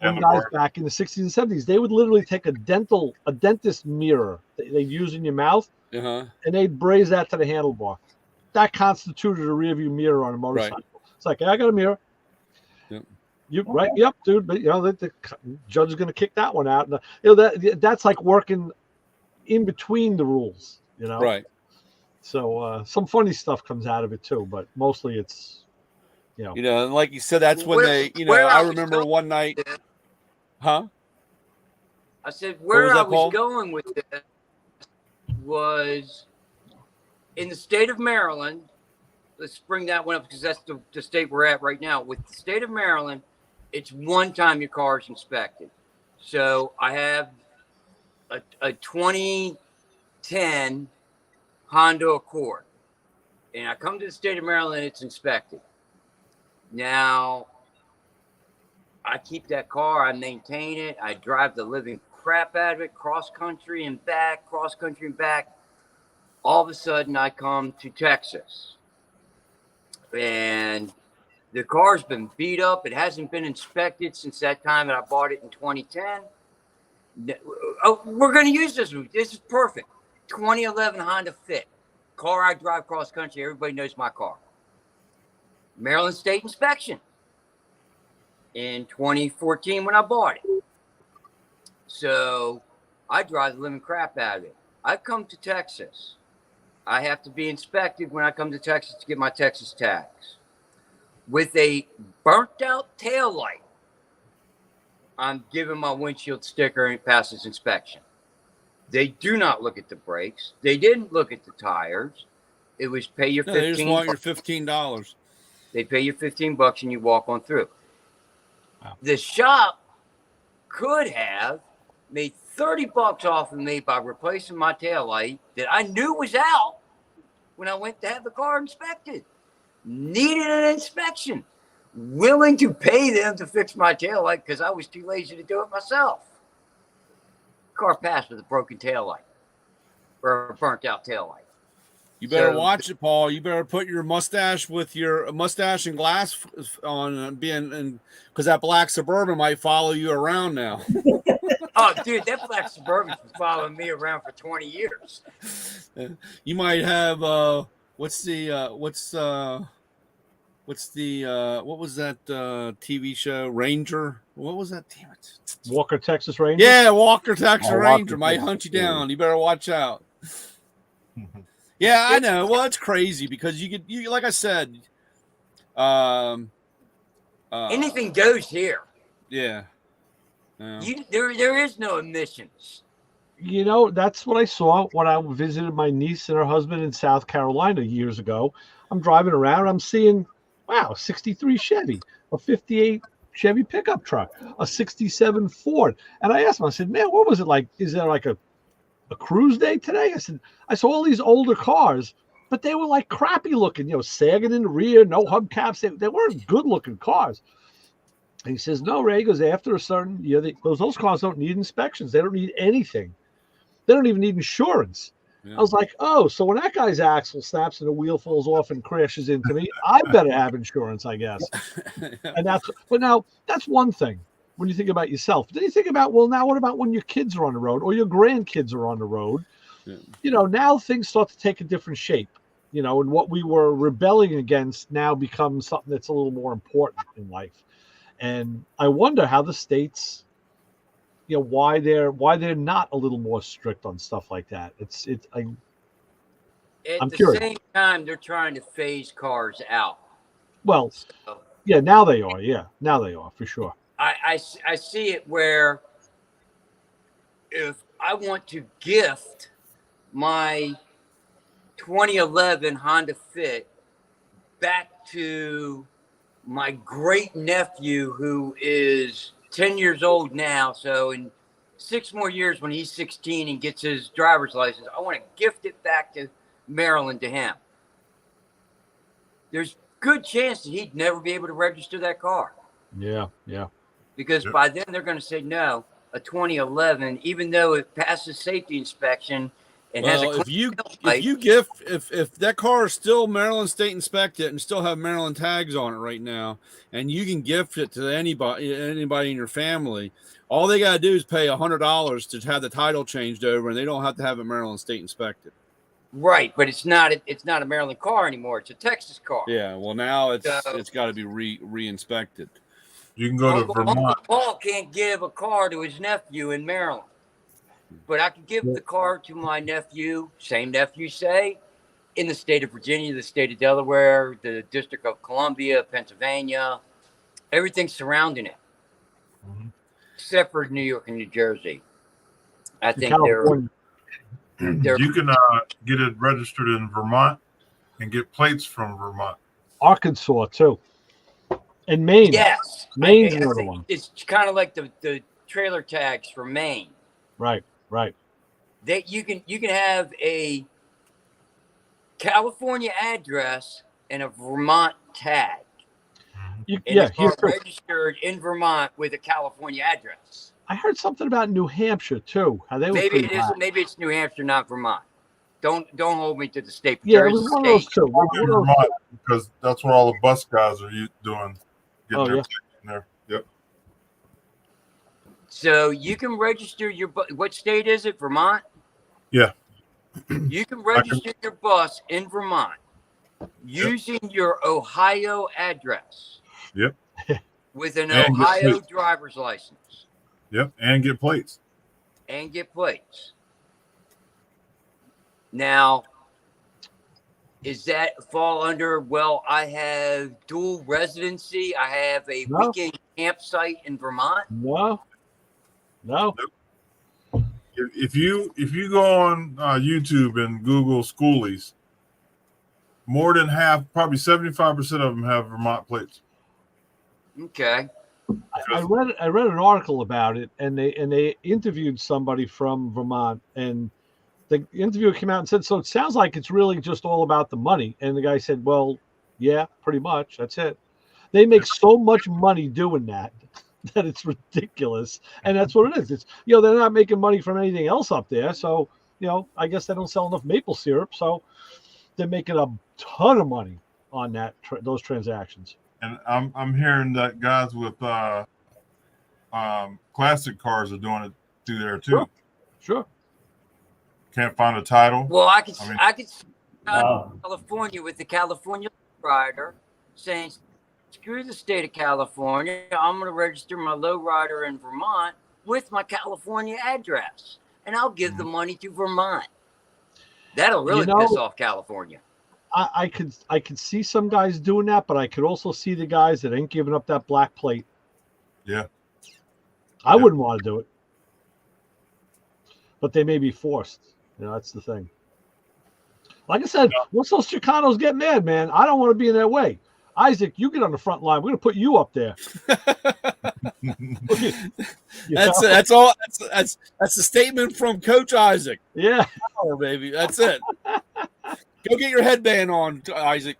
guys back in the 60s and 70s, they would literally take a dentist mirror that they'd use in your mouth, and they'd braze that to the handlebar. That constituted a rear view mirror on a motorcycle. Right. It's like, I got a mirror. Yep. Yep, dude. But the judge is going to kick that one out. And, that's like working in between the rules. you know. Right. So some funny stuff comes out of it too, but mostly it's, you know. You know, and like you said, that's when Where- they, you know, where I I was remember going one night, with this- huh? I said was where that, I was Paul? going with this was in the state of Maryland. Let's bring that one up because that's the state we're at right now. With the state of Maryland, it's one time your car is inspected. So I have a 2010 Honda Accord, and I come to the state of Maryland, it's inspected. Now, I keep that car, I maintain it, I drive the living crap out of it, cross country and back. All of a sudden, I come to Texas, and the car's been beat up. It hasn't been inspected since that time that I bought it in 2010. Oh, we're going to use this one. This is perfect. 2011 Honda Fit. Car I drive cross country. Everybody knows my car. Maryland State inspection in 2014 when I bought it. So I drive the living crap out of it. I come to Texas. I have to be inspected when I come to Texas to get my Texas tax. With a burnt out tail light, I'm giving my windshield sticker and it passes inspection. They do not look at the brakes. They didn't look at the tires. It was pay your No, they just 15 want your bucks. $15. They pay you 15 bucks and you walk on through. Wow. The shop could have made 30 bucks off of me by replacing my taillight that I knew was out when I went to have the car inspected. Needed an inspection. Willing to pay them to fix my taillight because I was too lazy to do it myself. Car passed with a broken taillight or a burnt out taillight. You better So- watch it, Paul. You better put your mustache with your mustache and glass on, and because that black Suburban might follow you around now. Oh, dude, that black Suburban's been following me around for 20 years. You might have what was that TV show, Ranger? What was that? Damn it! Walker, Texas Ranger. Yeah, Walker Texas Oh, Ranger Walker, might Texas hunt you Ranger. down. You better watch out. Yeah, I know. Well, it's crazy because you like I said, Anything goes here. yeah. There is no emissions. You know, that's what I saw when I visited my niece and her husband in South Carolina years ago. I'm driving around, I'm seeing, wow, 63 Chevy, a 58 Chevy pickup truck, a 67 Ford. And I asked him, I said, man, what was it like? Is there like a cruise day today? I said, I saw all these older cars, but they were like crappy looking, sagging in the rear, no hubcaps. They weren't good looking cars. And he says, no, Ray, he goes, after a certain year, those cars don't need inspections. They don't need anything. They don't even need insurance. Yeah. I was like, oh, so when that guy's axle snaps and the wheel falls off and crashes into me, I better have insurance, I guess. And that's one thing when you think about yourself. Then you think about, well, now what about when your kids are on the road or your grandkids are on the road? Yeah. Now things start to take a different shape, and what we were rebelling against now becomes something that's a little more important in life. And I wonder how the states, why they're not a little more strict on stuff like that. I'm At the curious. same time, they're trying to phase cars out. Well, So yeah, now they are. Yeah, now they are for sure. I see it where if I want to gift my 2011 Honda Fit back to my great nephew who is 10 years old now. So in 6 more years when he's 16 and gets his driver's license, I want to gift it back to Maryland to him. There's good chance that he'd never be able to register that car. Yeah. Because by then they're going to say no, a 2011, even though it passes safety inspection and has a if that car is still Maryland State inspected and still have Maryland tags on it right now, and you can gift it to anybody in your family, all they got to do is pay $100 to have the title changed over, and they don't have to have it Maryland State inspected. Right, but it's not a Maryland car anymore. It's a Texas car. Yeah, well now it's got to be re-inspected. You can go to Uncle Vermont. Paul can't give a car to his nephew in Maryland. But I could give the car to my nephew, same nephew, say, in the state of Virginia, the state of Delaware, the District of Columbia, Pennsylvania, everything surrounding it, except for New York and New Jersey. I think California. You can get it registered in Vermont and get plates from Vermont. Arkansas too, and Maine. Yes, Maine's I another think one. it's kind of like the trailer tags for Maine. Right. That you can have a California address and a Vermont tag, and Yeah, it's registered in Vermont with a California address. I heard something about New Hampshire too. How they were Maybe pretty it is. high. Maybe it's New Hampshire, not Vermont. Don't hold me to the state. But Yeah, there it is was a one of those state. two. Vermont, because that's what all the bus guys are doing. Getting their plates in there. Yep. So you can register your what state is it? Vermont? Yeah. You can register your bus in Vermont using your Ohio address. Yep. With an And Ohio driver's license. Yep. And get plates. Now, is that fall under, well, I have dual residency. I have a weekend campsite in Vermont. No. If you go on YouTube and Google schoolies, more than half, probably 75% of them have Vermont plates. Okay. I read an article about it, and they interviewed somebody from Vermont, and the interviewer came out and said, so it sounds like it's really just all about the money. And the guy said, well, yeah, pretty much. That's it. They make so much money doing that it's ridiculous. And that's what it is. It's, they're not making money from anything else up there. So, I guess they don't sell enough maple syrup. So they're making a ton of money on those transactions. And I'm hearing that guys with classic cars are doing it through there too. Sure. Can't find a title. Well, I could California with the California rider saying, screw the state of California. I'm going to register my lowrider in Vermont with my California address, and I'll give the money to Vermont. That'll really piss off California. I could see some guys doing that, but I could also see the guys that ain't giving up that black plate. Yeah. I wouldn't want to do it, but they may be forced. That's the thing. Like I said, once those Chicanos get mad, man, I don't want to be in their way. Isaac, you get on the front line. We're going to put you up there. That's all. That's a statement from Coach Isaac. Yeah. Oh, baby. That's it. Go get your headband on, Isaac.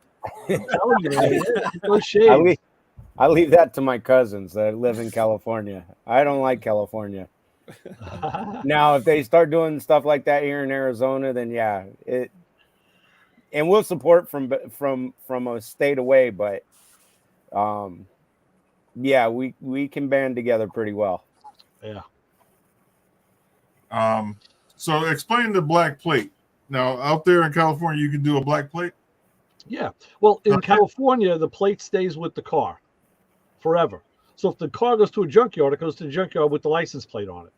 I leave that to my cousins that live in California. I don't like California. Now, if they start doing stuff like that here in Arizona, then and we'll support from a state away, but we can band together pretty well. Yeah. So explain the black plate. Now, out there in California, you can do a black plate? Yeah. Well, in California, the plate stays with the car forever. So if the car goes to a junkyard, it goes to the junkyard with the license plate on it.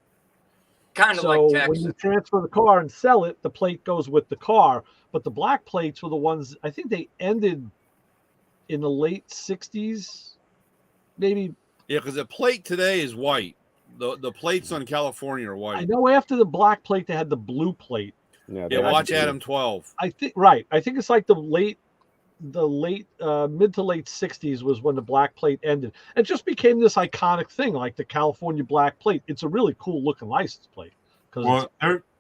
Kind of like Texas. When you transfer the car and sell it, the plate goes with the car. But the black plates were the ones, I think they ended in the late 60s, maybe. Yeah, because the plate today is white. The plates on California are white. I know after the black plate, they had the blue plate. Yeah, watch Adam 12. I think it's like the mid to late 60s was when the black plate ended. It just became this iconic thing, like the California black plate. It's a really cool looking license plate. Well,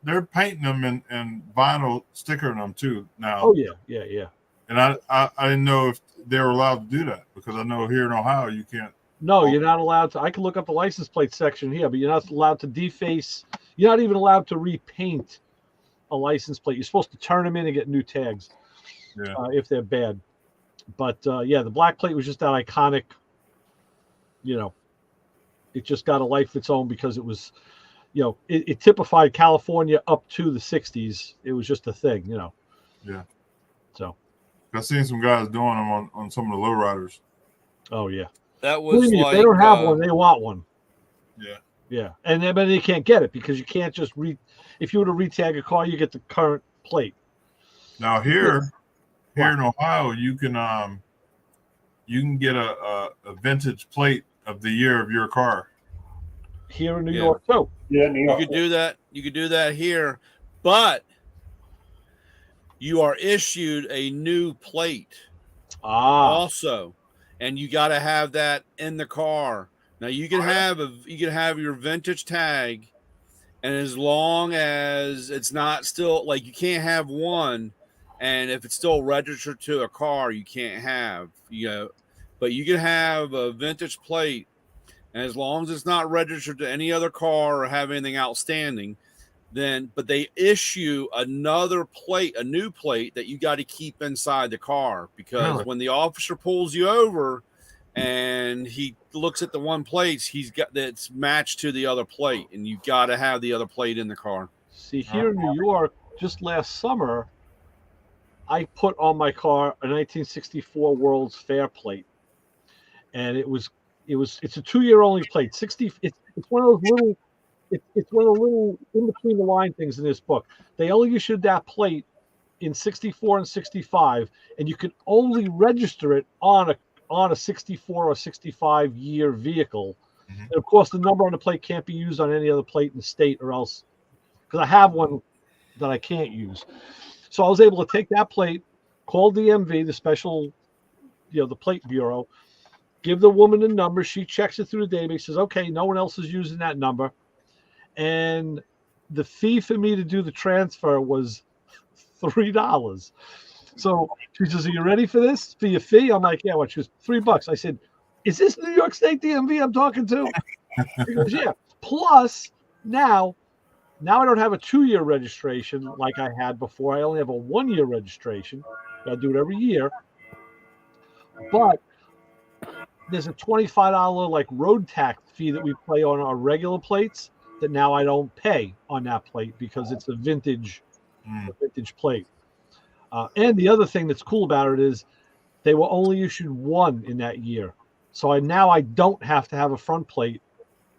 they're painting them and vinyl stickering them too now. Oh yeah. And I didn't know if they were allowed to do that, because I know here in Ohio you can't. No, you're not allowed to. I can look up the license plate section here, but you're not allowed to deface. You're not even allowed to repaint a license plate. You're supposed to turn them in and get new tags if they're bad. But the black plate was just that iconic. It just got a life of its own because it was, it typified California up to the 60s. It was just a thing, Yeah. So I've seen some guys doing them on some of the lowriders. Oh yeah. That was if they don't have one, they want one. Yeah. Yeah, and then but you can't get it because you can't just if you were to retag a car, you get the current plate. Now here in Ohio, you can get a vintage plate of the year of your car. Here in New Yeah. York too. Yeah, New You York. could do that. You could do that here, but you are issued a new plate also, and you got to have that in the car. Now you can have your vintage tag, and as long as it's not still like you can't have one, and if it's still registered to a car, you can't have but you can have a vintage plate, and as long as it's not registered to any other car or have anything outstanding, but they issue another plate, a new plate that you got to keep inside the car, because Really? when the officer pulls you over and he looks at the one plate he's got that's matched to the other plate, and you got to have the other plate in the car. See, here in New York, just last summer, I put on my car a 1964 World's Fair plate, and it's a 2-year only plate. 60. It's one of those little. It's one of the little in between the line things in this book. They only issued that plate in 64 and 65, and you can only register it on a 64 or 65 year vehicle. Mhm. And of course, the number on the plate can't be used on any other plate in the state, or else, because I have one that I can't use. So I was able to take that plate, call DMV, the special, the plate bureau, give the woman the number. She checks it through the database, says, okay, no one else is using that number. And the fee for me to do the transfer was $3. So she says, are you ready for this? For your fee? I'm like, yeah, what? She was $3. I said, is this New York State DMV I'm talking to? She goes, yeah. Plus, now I don't have a 2-year registration like I had before. I only have a 1-year registration. I do it every year. But there's a $25 like road tax fee that we pay on our regular plates that now I don't pay on that plate because it's a vintage plate. And the other thing that's cool about it is they were only issued one in that year. So I don't have to have a front plate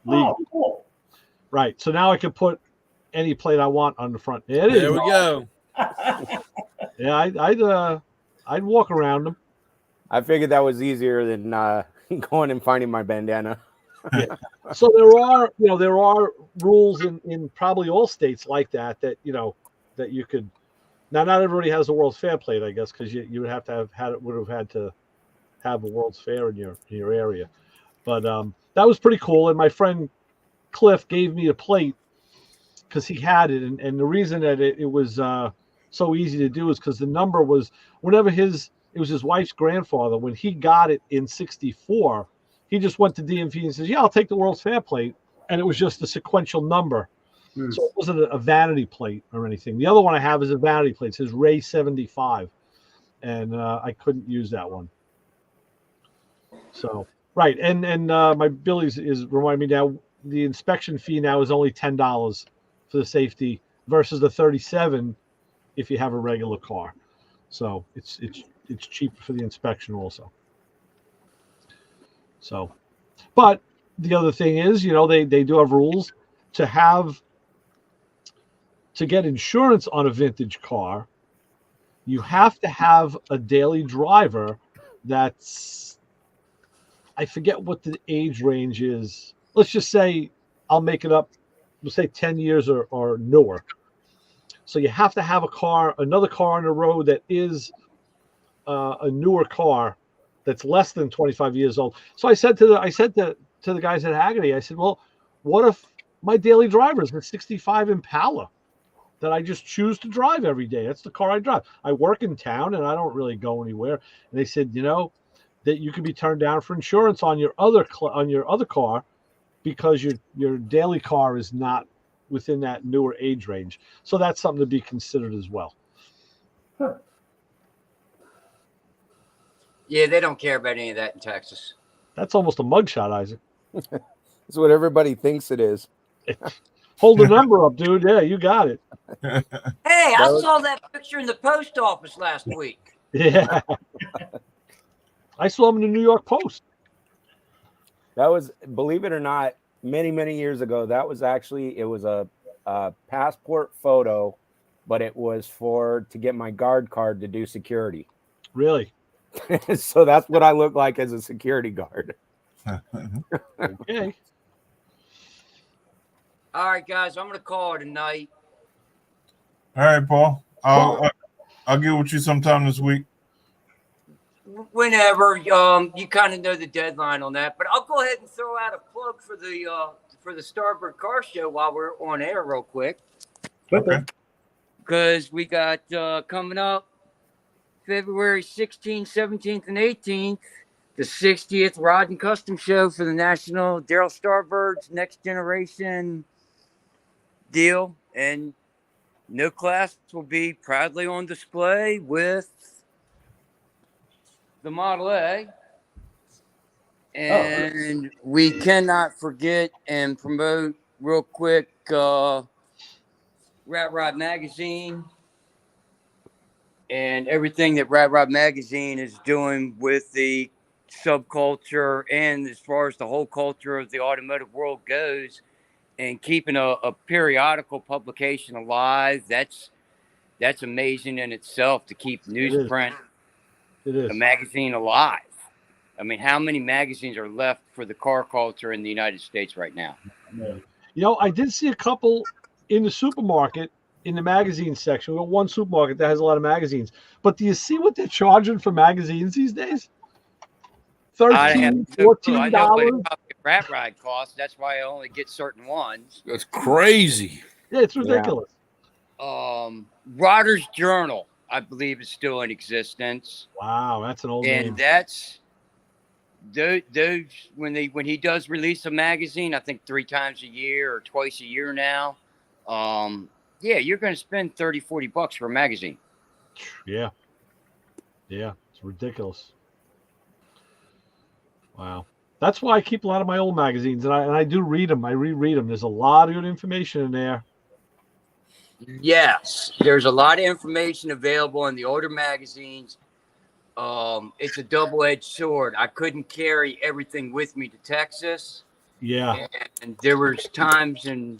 legal. Oh, cool. Right. So now I can put any plate I want on the front. Yeah, There we go. Yeah, I'd walk around them. I figured that was easier than going and finding my bandana. Yeah. So there are rules in probably all states like that that you could. Now, not everybody has a World's Fair plate, I guess, because you would have to have had to have a World's Fair in your area. But that was pretty cool. And my friend Cliff gave me a plate because he had it, and the reason that it was so easy to do is because the number was it was his wife's grandfather. When he got it in 64, he just went to DMV and says, yeah, I'll take the World's Fair plate. And it was just a sequential number. So it wasn't a vanity plate or anything. The other one I have is a vanity plate. It says Ray 75. And I couldn't use that one. So, right. And my Billy's is reminding me now, the inspection fee now is only $10 for the safety versus the $37 if you have a regular car. So it's cheaper for the inspection also. So, but the other thing is, they do have rules to get insurance on a vintage car. You have to have a daily driver that's, I forget what the age range is. Let's just say, I'll make it up. We'll say 10 years or newer. So you have to have another car on the road that is a newer car that's less than 25 years old. So I said to the guys at Haggerty, I said, well, what if my daily driver is a 65 Impala that I just choose to drive every day? That's the car I drive. I work in town and I don't really go anywhere. And they said, that you could be turned down for insurance on your other car because your daily car is not within that newer age range. So that's something to be considered as well. Huh. Yeah, they don't care about any of that in Texas. That's almost a mugshot, Isaac. That's what everybody thinks it is. Hold the number up, dude. Yeah, you got it. Hey, I saw that picture in the post office last week. Yeah. I saw him in the New York Post. That was, believe it or not, many years ago. That was actually it was a passport photo, but it was to get my guard card to do security. Really? So that's what I look like as a security guard. Okay. All right, guys, I'm gonna call it a night. All right, Paul. I'll get with you sometime this week. Whenever, you kind of know the deadline on that, but I'll go ahead and throw out a plug for the Starboard Car Show while we're on air, real quick, Okay. because we got coming up February 16th, 17th, and 18th, the 60th Rod and Custom Show for the National Daryl Starbird's Next Generation deal, and No Class will be proudly on display with the Model A. And we cannot forget and promote real quick Rat Rod Magazine and everything that Rat Rod Magazine is doing with the subculture and as far as the whole culture of the automotive world goes, and keeping a periodical publication alive. That's amazing in itself, to keep newsprint, a magazine alive. I mean, how many magazines are left for the car culture in the United States right now? You know, I did see a couple in the supermarket in the magazine section. We got one supermarket that has a lot of magazines. But do you see what they're charging for magazines these days? $13, $14. I know what a copy of Rat Ride costs. That's why I only get certain ones. That's crazy. Yeah, it's ridiculous. Rodder's Journal, I believe, is still in existence. Wow, that's an old And name. that's those when he does release a magazine, I think 3 times a year or twice a year now. Yeah, you're going to spend $30-$40 for a magazine. Yeah, it's ridiculous. Wow, that's why I keep a lot of my old magazines, and I do read them. I reread them. There's a lot of good information in there. Yes, there's a lot of information available in the older magazines. It's a double-edged sword. I couldn't carry everything with me to Texas. Yeah. And there was times in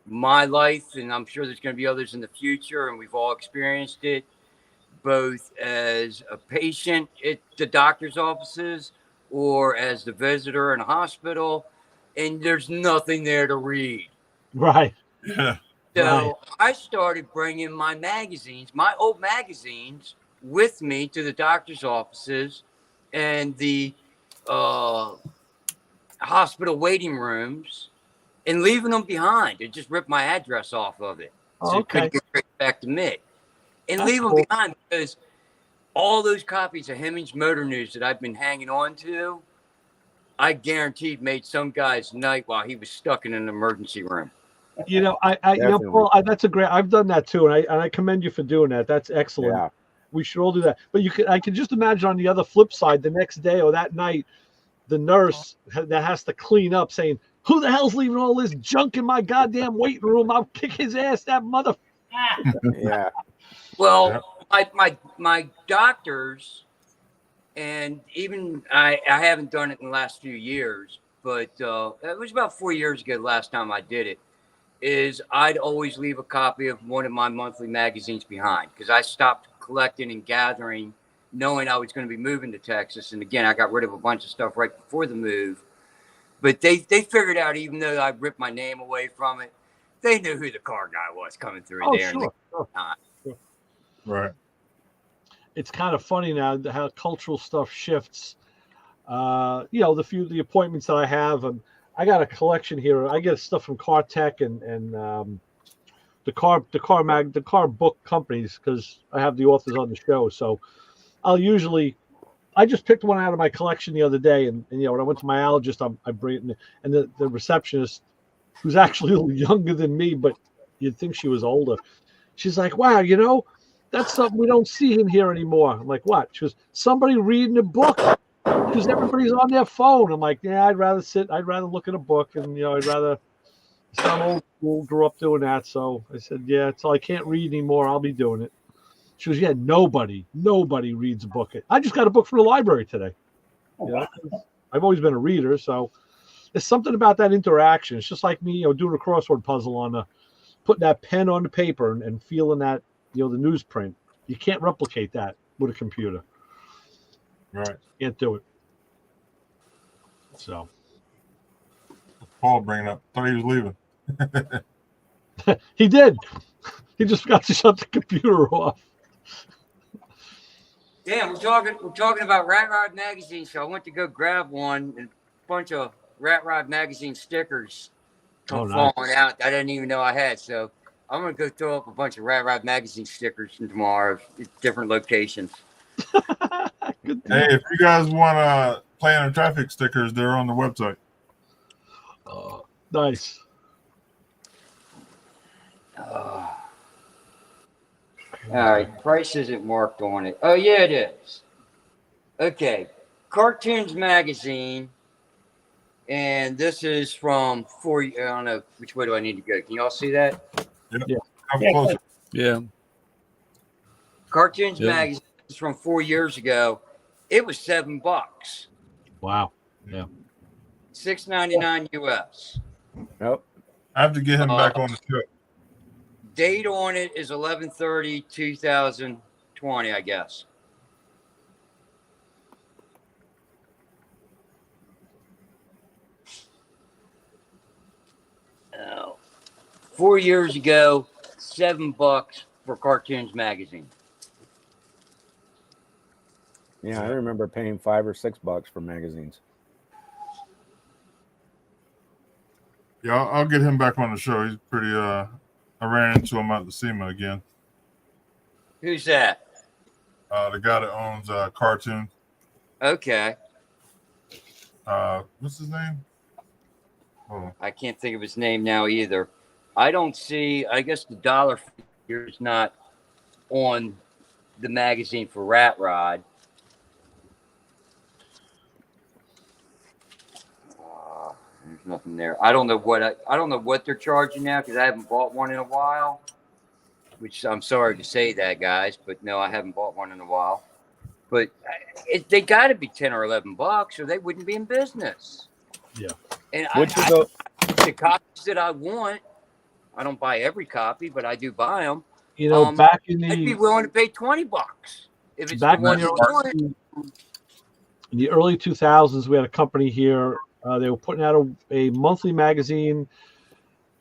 my life, and I'm sure there's going to be others in the future, and we've all experienced it, both as a patient at the doctor's offices or as the visitor in a hospital, and there's nothing there to read. Right. Yeah. So I started bringing my magazines, my old magazines, with me to the doctor's offices and the hospital waiting rooms, and leaving them behind. It just ripped my address off of it, so it couldn't get straight back to me, and leave them behind, because all those copies of Hemmings Motor News that I've been hanging on to, I guaranteed made some guy's night while he was stuck in an emergency room. You know, Paul, that's a great. I've done that too, and I commend you for doing that. That's excellent. Yeah. We should all do that. But I can just imagine on the other flip side, the next day or that night, the nurse that has to clean up saying, "Who the hell's leaving all this junk in my goddamn waiting room? I'll kick his ass, that mother." Yeah. Well, my doctors, and even I haven't done it in the last few years, but it was about 4 years ago the last time I did it, is I'd always leave a copy of one of my monthly magazines behind, because I stopped collecting and gathering knowing I was going to be moving to Texas. And again, I got rid of a bunch of stuff right before the move, but they figured out, even though I ripped my name away from it, they knew who the car guy was coming through there. Sure. Right. It's kind of funny now how cultural stuff shifts. The appointments that I have, and I got a collection here. I get stuff from Car Tech and the car book companies, because I have the authors on the show. So I just picked one out of my collection the other day, and when I went to my allergist, I bring it in, and the receptionist, who's actually a little younger than me, but you'd think she was older, she's like, "Wow, that's something we don't see in here anymore." I'm like, "What?" She goes, "Somebody reading a book, because everybody's on their phone." I'm like, "Yeah, I'd rather look at a book, and I'd rather." So I'm old school, grew up doing that. So I said, "Yeah, until I can't read anymore, I'll be doing it." She goes, "Yeah, nobody reads a book. I just got a book from the library today." I've always been a reader, so there's something about that interaction. It's just like me, doing a crossword puzzle putting that pen on the paper and feeling that, the newsprint. You can't replicate that with a computer. Right. Can't do it. So Paul bringing up. Thought he was leaving. he did. He just forgot to shut the computer off. Yeah, we're talking about Rat Rod magazine, so I went to go grab one, and a bunch of Rat Rod magazine stickers come nice. falling out. I didn't even know I had, so I'm gonna go throw up a bunch of Rat Rod magazine stickers tomorrow at different locations. Good deal. Hey, if you guys want Plan and Traffic stickers, they're on the website. Nice. All right, price isn't marked on it. Oh yeah, it is. Okay, Cartoons Magazine, and this is from I don't know which way do I need to go. Can you all see that? Yeah. Come Yeah. closer. Yeah. Cartoons Yeah. Magazine is from 4 years ago. It was $7. Wow. $6.99 US. Nope. I have to get him back on the show. Date on it is 11/30/2020, I guess. Oh. 4 years ago, $7 for Cartoons Magazine. Yeah, I remember paying $5 or $6 for magazines. Yeah, I'll get him back on the show. He's pretty. I ran into him at the SEMA again. Who's that? The guy that owns Cartoon. Okay. What's his name? Oh, I can't think of his name now either. I don't see, I guess the dollar figure is not on the magazine for Rat Rod. There's nothing there. I don't know what they're charging now because I haven't bought one in a while. Which I'm sorry to say that, guys, but no, I haven't bought one in a while. But they got to be $10 or $11, or they wouldn't be in business. Yeah. And Which the copies that I want, I don't buy every copy, but I do buy them. Back in I'd be the willing to pay $20 if it's back the one in you want. in the early 2000s, we had a company here. They were putting out a monthly magazine,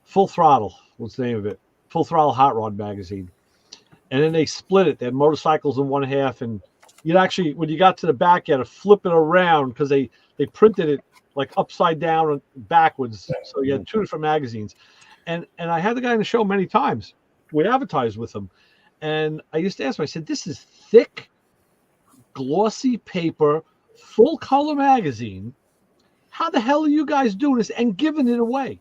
Full Throttle. What's the name of it? Full Throttle Hot Rod magazine. And then they split it. They had motorcycles in one half, and you'd actually, when you got to the back, you had to flip it around because they printed it like upside down and backwards. So you had two different magazines. And I had the guy in the show many times. We advertised with him. And I used to ask him, I said, this is thick, glossy paper, full color magazine. How the hell are you guys doing this and giving it away?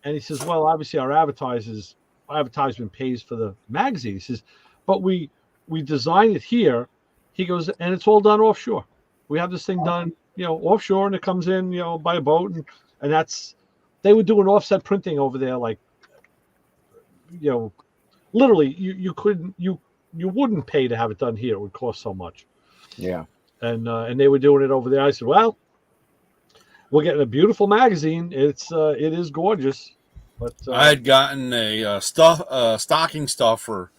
And he says, well, obviously our advertisement pays for the magazine. He says, but we design it here. He goes, and it's all done offshore. We have this thing done, offshore, and it comes in, by a boat, and that's, they were doing offset printing over there, like, literally you wouldn't pay to have it done here. It would cost so much. Yeah. And they were doing it over there. I said, well, we're getting a beautiful magazine. It is gorgeous. But I had gotten a stocking stuffer,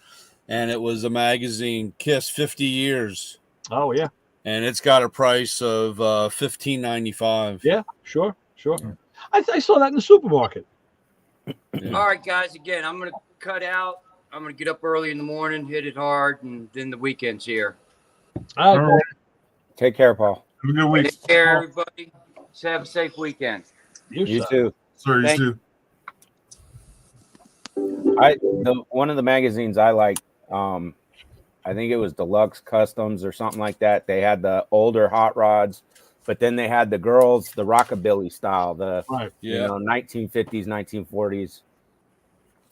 and it was a magazine, Kiss 50 Years. Oh yeah, and it's got a price of $15.95. Yeah, sure. I saw that in the supermarket. Yeah. All right, guys. Again, I'm going to cut out. I'm going to get up early in the morning, hit it hard, and then the weekend's here. All right. Take care, Paul. have a good week. Take care, everybody. Let's have a safe weekend. You too. Sir, you Thank too. One of the magazines I like, I think it was Deluxe Customs or something like that. They had the older hot rods, but then they had the girls, the rockabilly style, the Right. 1950s, 1940s.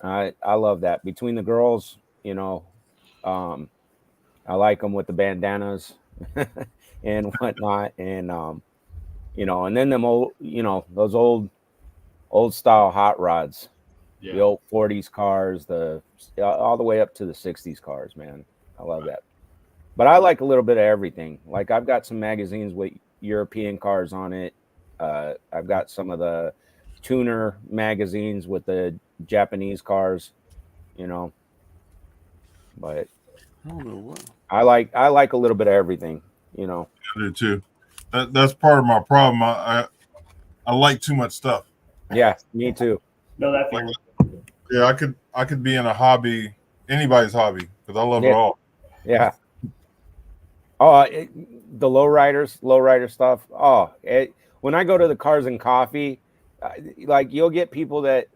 I love that. Between the girls, I like them with the bandanas and whatnot, and and then them old, those old style hot rods. Yeah. The old 40s cars, all the way up to the 60s cars, man. I love that. But I like a little bit of everything. Like I've got some magazines with European cars on it, I've got some of the tuner magazines with the Japanese cars, you know. But I don't know what. I like a little bit of everything, you know. I do too. That's part of my problem. I like too much stuff. Yeah, me too. No, that Like, feeling. yeah, I could be in a hobby, anybody's hobby, because I love it Yeah. all. Yeah. Oh, the lowrider stuff. Oh, when I go to the Cars and Coffee, like you'll get people that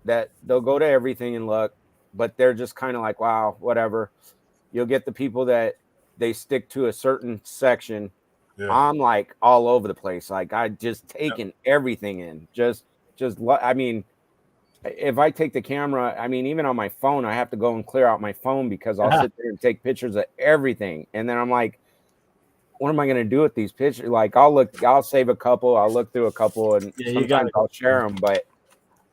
they'll go to everything and look, but they're just kind of like, wow, whatever. You'll get the people that they stick to a certain section. Yeah. I'm like all over the place. Like I just taken everything in. I mean, if I take the camera, I mean, even on my phone, I have to go and clear out my phone because I'll sit there and take pictures of everything. And then I'm like, what am I going to do with these pictures? Like I'll save a couple, I'll look through a couple, and sometimes I'll share them. But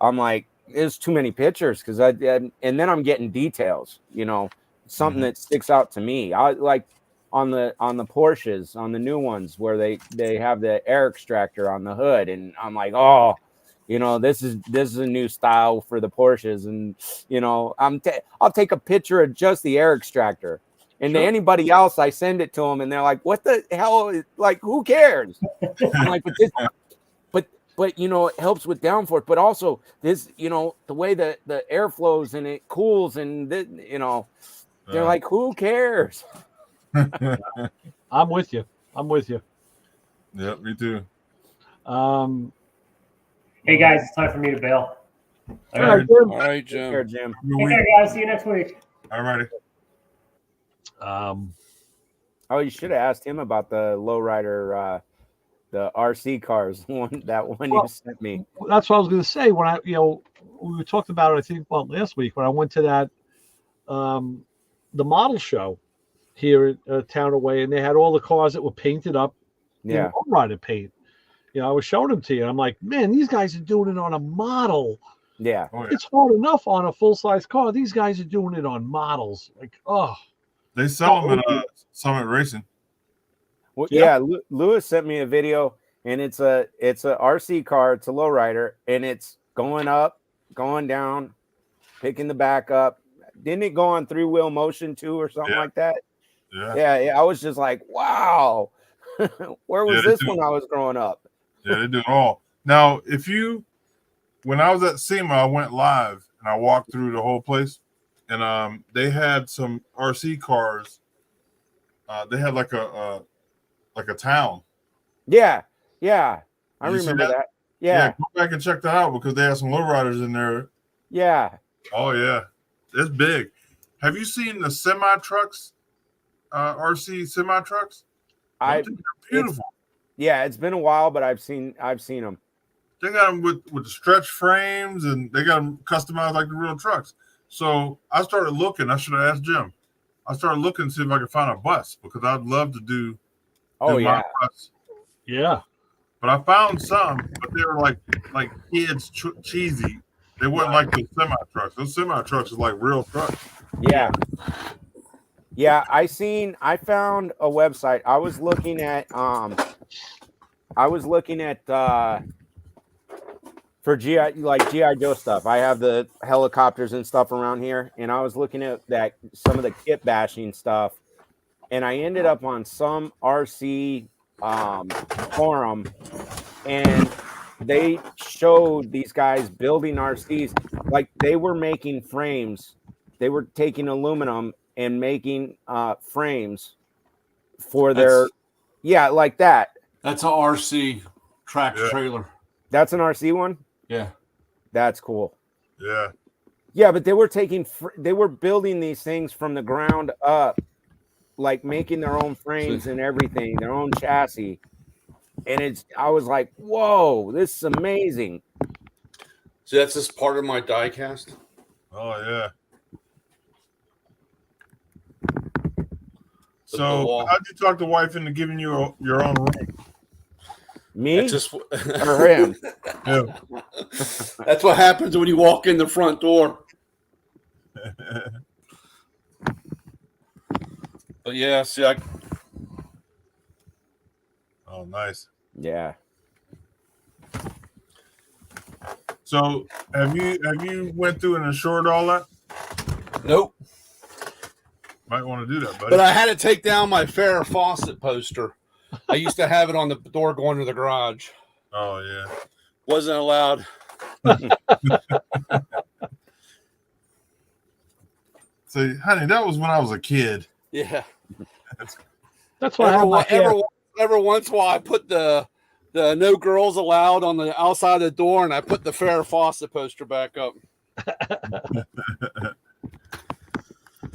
I'm like, there's too many pictures because and then I'm getting details, you know, something that sticks out to me. I like on the Porsches, on the new ones where they have the air extractor on the hood, and I'm like, oh, you know, this is a new style for the Porsches, and you know, I'll take a picture of just the air extractor. And to anybody else, I send it to them, and they're like, "What the hell? Like, who cares?" I'm like, but you know, it helps with downforce. But also, this, you know, the way the air flows and it cools, and you know, they're like, "Who cares?" I'm with you. Yeah, me too. Hey guys, it's time for me to bail. All right, All right, Jim. Here, Jim. Take care, guys. See you next week. All righty. Oh, you should have asked him about the lowrider, the RC cars. You sent me. That's what I was going to say. When we talked about it, I think last week when I went to that the model show here at Town Away, and they had all the cars that were painted up in lowrider paint. You know, I was showing them to you. And I'm like, man, these guys are doing it on a model. Yeah. Oh, yeah. It's hard enough on a full size car. These guys are doing it on models. Like, oh. They sell them in Summit Racing. Well, yeah. Lewis sent me a video, and it's a RC car. It's a lowrider, and it's going up, going down, picking the back up. Didn't it go on 3-wheel motion too, or something like that? Yeah. I was just like, wow. Where was this when I was growing up? Yeah, they do it all. Now, when I was at SEMA, I went live and I walked through the whole place, and they had some RC cars. They had like a town. Yeah. I remember that. Yeah. Go back and check that out because they have some lowriders in there. Yeah. Oh yeah, it's big. Have you seen the semi trucks? RC semi trucks. They're beautiful. It's been a while, but I've seen them. They got them with the stretch frames, and they got them customized like the real trucks. So I started looking. I should have asked Jim. I started looking to see if I could find a bus because I'd love to do. My bus. Yeah. But I found some, but they were like kids cheesy. They weren't like the semi trucks. Those semi trucks is like real trucks. Yeah. Yeah, I found a website. I was looking at for GI Joe stuff. I have the helicopters and stuff around here, and I was looking at some of the kit bashing stuff, and I ended up on some RC forum, and they showed these guys building RCs. Like they were making frames. They were taking aluminum and making frames for like that. That's an RC tractor trailer. That's an RC one? Yeah. That's cool. Yeah. Yeah, but they were building these things from the ground up, like making their own frames and everything, their own chassis. And I was like, whoa, this is amazing. So that's just part of my die cast? Oh yeah. So how'd you talk the wife into giving you your own ring? Me? Just or him? Yeah. That's what happens when you walk in the front door. But yeah, see, oh, nice. Yeah. So have you went through and insured all that? Nope. Might want to do that, buddy. But I had to take down my Farrah Fawcett poster. I used to have it on the door going to the garage. Oh yeah. Wasn't allowed. So, honey, that was when I was a kid. Yeah. That's what I have. Every once in a while, I put the no girls allowed on the outside of the door, and I put the Farrah Fawcett poster back up.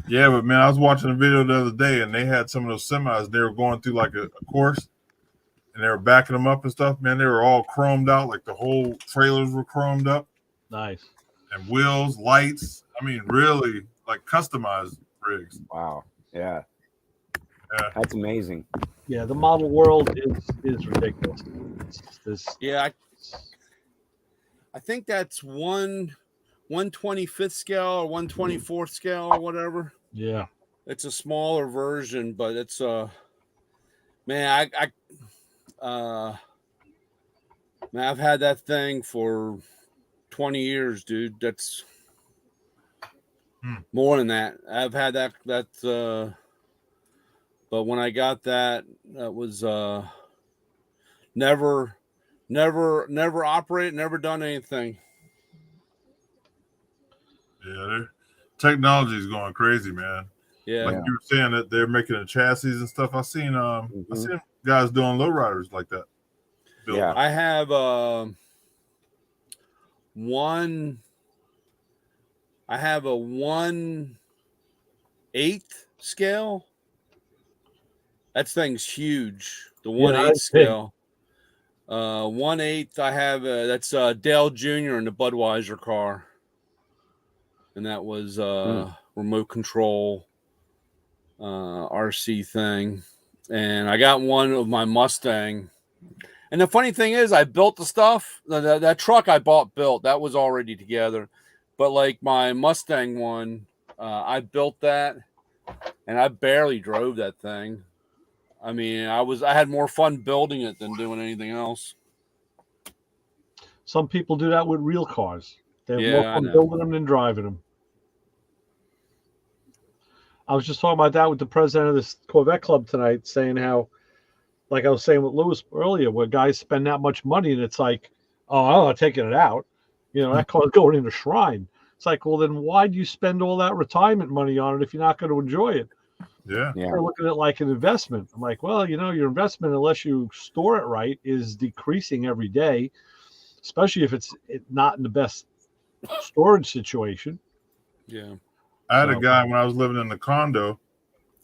Yeah, but man, I was watching a video the other day, and they had some of those semis. They were going through like a course, and they were backing them up and stuff. Man, they were all chromed out, like the whole trailers were chromed up. Nice. And wheels, lights. I mean, really like customized rigs. Wow. Yeah. Yeah. That's amazing. Yeah, the model world is ridiculous. Yeah, I think that's 1/25th scale or 1/24th scale or whatever. Yeah. It's a smaller version, but it's man, man, I've had that thing for 20 years, dude. That's more than that. I've had that but when I got that was never operated, never done anything. Yeah, technology is going crazy, man. Yeah. Like you were saying that they're making the chassis and stuff. I seen guys doing lowriders like that. Yeah. I have 1/8 scale. That thing's huge. The 1/8 scale. 1/8 I have that's Dale Jr. in the Budweiser car. And that was remote control RC thing. And I got one of my Mustang. And the funny thing is, I built the stuff. That truck I bought built. That was already together. But like my Mustang one, I built that. And I barely drove that thing. I mean, I had more fun building it than doing anything else. Some people do that with real cars. They have more Yeah, fun building them than driving them. I was just talking about that with the president of this Corvette club tonight, saying how, like I was saying with Lewis earlier, where guys spend that much money and it's like, oh, I'm not taking it out. You know, that car's going in a shrine. It's like, well, then why do you spend all that retirement money on it if you're not going to enjoy it? Yeah. They're looking at it like an investment. I'm like, well, you know, your investment, unless you store it right, is decreasing every day, especially if it's not in the best storage situation. Yeah. I had a guy when I was living in the condo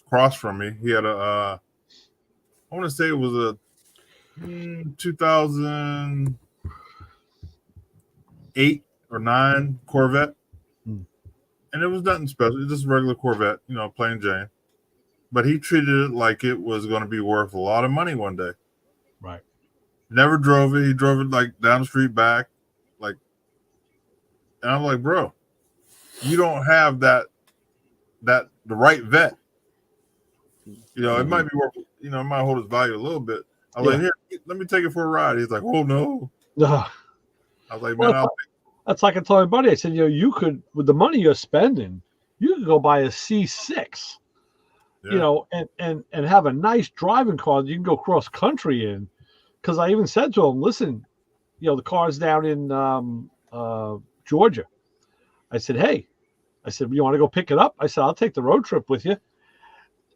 across from me. He had I want to say it was a 2008 or 9 Corvette. And it was nothing special. It was just a regular Corvette, you know, plain Jane. But he treated it like it was going to be worth a lot of money one day. Right. Never drove it. He drove it like down the street back. Like, and I'm like, bro, you don't have the right vet. You know, it might be worth, you know, it might hold its value a little bit. I was like, here, let me take it for a ride. He's like, oh no. I was like, man, that's like I told my buddy. I said, you know, you could, with the money you're spending, you could go buy a C6, you know, and have a nice driving car that you can go cross country in. Because I even said to him, listen, you know, the car's down in Georgia. I said, hey, you want to go pick it up? I said, I'll take the road trip with you.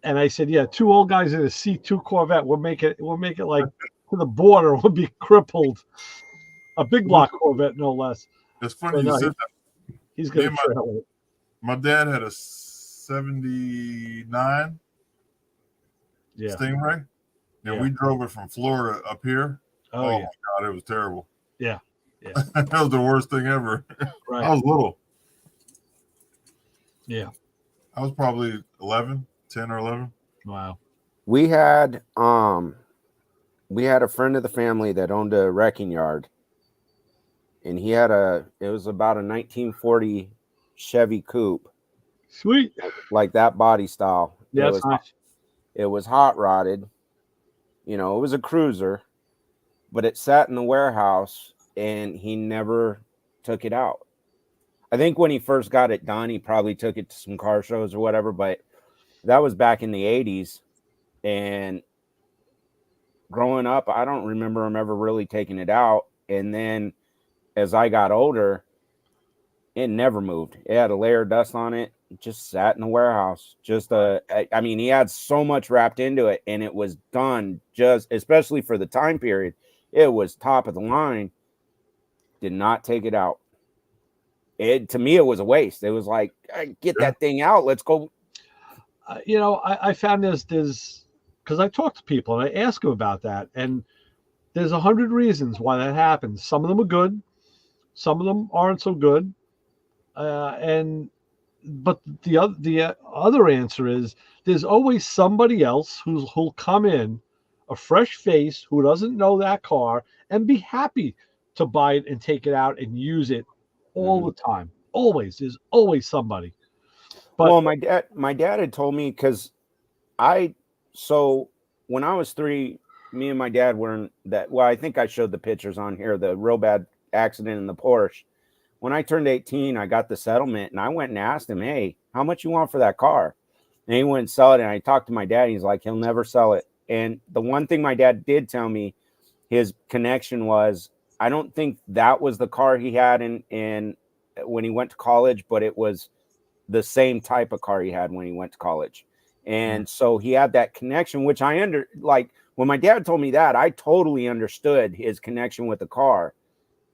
And I said, yeah, 2 old guys in a C2 Corvette. We'll make it like to the border. We'll be crippled. A big block Corvette, no less. It's funny you said that. He's going to trail it. My dad had a 79 Stingray. And we drove it from Florida up here. Oh my God, it was terrible. Yeah. That was the worst thing ever. Right. I was little. Yeah. I was probably 10 or 11. Wow. We had a friend of the family that owned a wrecking yard, and he had it was about a 1940 Chevy Coupe. Sweet. Like that body style. Yeah, that's nice. It was hot rodded. You know, it was a cruiser, but it sat in the warehouse and he never took it out. I think when he first got it done, he probably took it to some car shows or whatever, but that was back in the 80s. And growing up, I don't remember him ever really taking it out. And then as I got older, it never moved. It had a layer of dust on it. It just sat in the warehouse. I mean, he had so much wrapped into it, and it was done just, especially for the time period, it was top of the line. Did not take it out. To me, it was a waste. It was like, get that thing out. Let's go. I found there's because I talk to people and I ask them about that, and there's 100 reasons why that happens. Some of them are good, some of them aren't so good, but the other answer is there's always somebody else who'll come in, a fresh face who doesn't know that car, and be happy to buy it and take it out and use it all the time. There's always somebody. But well, my dad had told me, because so when I was 3, me and my dad were in that. Well, I think I showed the pictures on here, the real bad accident in the Porsche. When I turned 18, I got the settlement, and I went and asked him, hey, how much you want for that car? And he wouldn't sell it. And I talked to my dad. He's like, he'll never sell it. And the one thing my dad did tell me, his connection was, I don't think that was the car he had in when he went to college, but it was the same type of car he had when he went to college. And so he had that connection, which like when my dad told me that, I totally understood his connection with the car,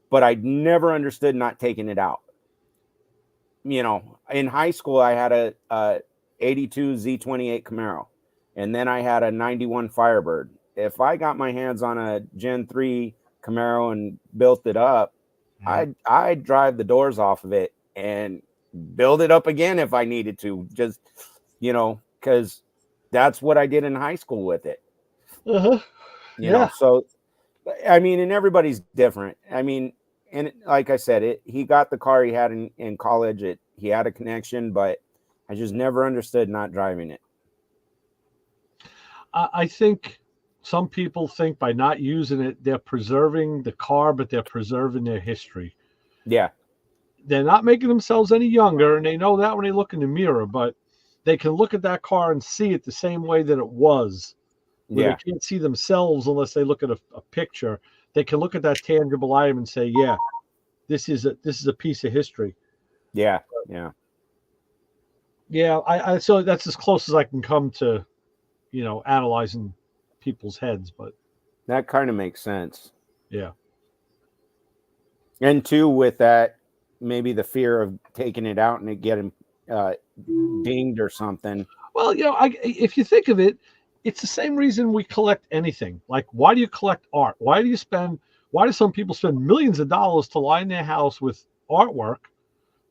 but I never understood not taking it out. In high school, I had a 82 Z28 Camaro, and then I had a 91 Firebird. If I got my hands on a Gen 3 Camaro and built it up, I'd drive the doors off of it and build it up again if I needed to, just, because that's what I did in high school with it. So, I mean, and everybody's different. I mean, and like I said, he got the car he had in college. He had a connection, but I just never understood not driving it. I think some people think by not using it, they're preserving the car, but they're preserving their history. Yeah. They're not making themselves any younger, and they know that when they look in the mirror, but they can look at that car and see it the same way that it was. They can't see themselves unless they look at a picture. They can look at that tangible item and say, yeah, this is a piece of history. Yeah. So that's as close as I can come to, analyzing people's heads, but that kind of makes sense. Yeah. And too, with that, maybe the fear of taking it out and it getting dinged or something. Well, if you think of it, it's the same reason we collect anything. Like, why do you collect art? Why do some people spend millions of dollars to line their house with artwork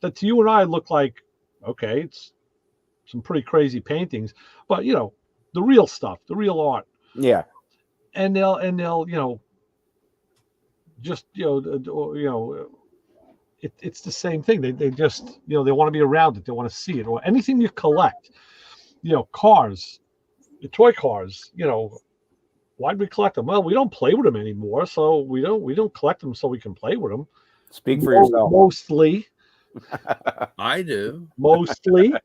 that to you and I look like, okay, it's some pretty crazy paintings, but the real stuff, the real art. Yeah. And they'll it's the same thing. They just, they want to be around it. They want to see it, or anything you collect, cars, the toy cars, why'd we collect them? Well, we don't play with them anymore. So we don't collect them so we can play with them. Speak for yourself. Mostly. I do. Mostly. Right.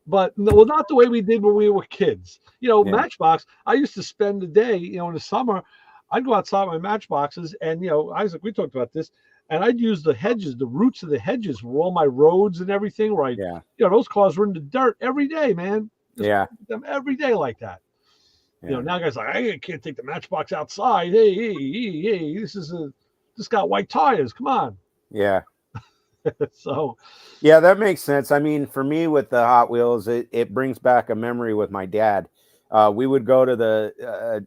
But not the way we did when we were kids. Matchbox, I used to spend the day, in the summer, I'd go outside my matchboxes and, Isaac, we talked about this, and I'd use the hedges, the roots of the hedges for all my roads and everything, right? Yeah. Those cars were in the dirt every day, man. Them every day like that. Yeah. Now guys like, I can't take the matchbox outside. Hey, this got white tires. Come on. Yeah. So. Yeah, that makes sense. I mean, for me with the Hot Wheels, it brings back a memory with my dad. We would go to the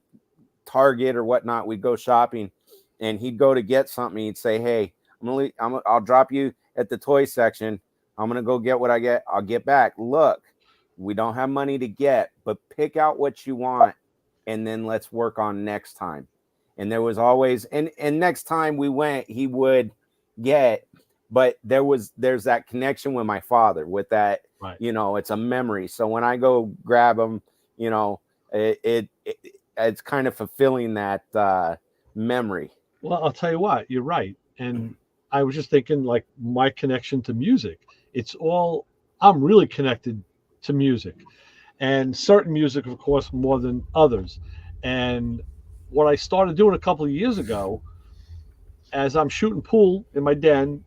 Target or whatnot. We'd go shopping, and he'd go to get something. He'd say, "Hey, I'll drop you at the toy section. I'm gonna go get what I get. I'll get back. Look, we don't have money to get, but pick out what you want, and then let's work on next time." And there was always, and next time we went, he would get. But there's that connection with my father, with that, right. It's a memory. So when I go grab them, it's kind of fulfilling that memory, Well, I'll tell you what, you're right. And I was just thinking, like, my connection to music. It's all, I'm really connected to music, and certain music, of course, more than others. And what I started doing a couple of years ago, as I'm shooting pool in my den,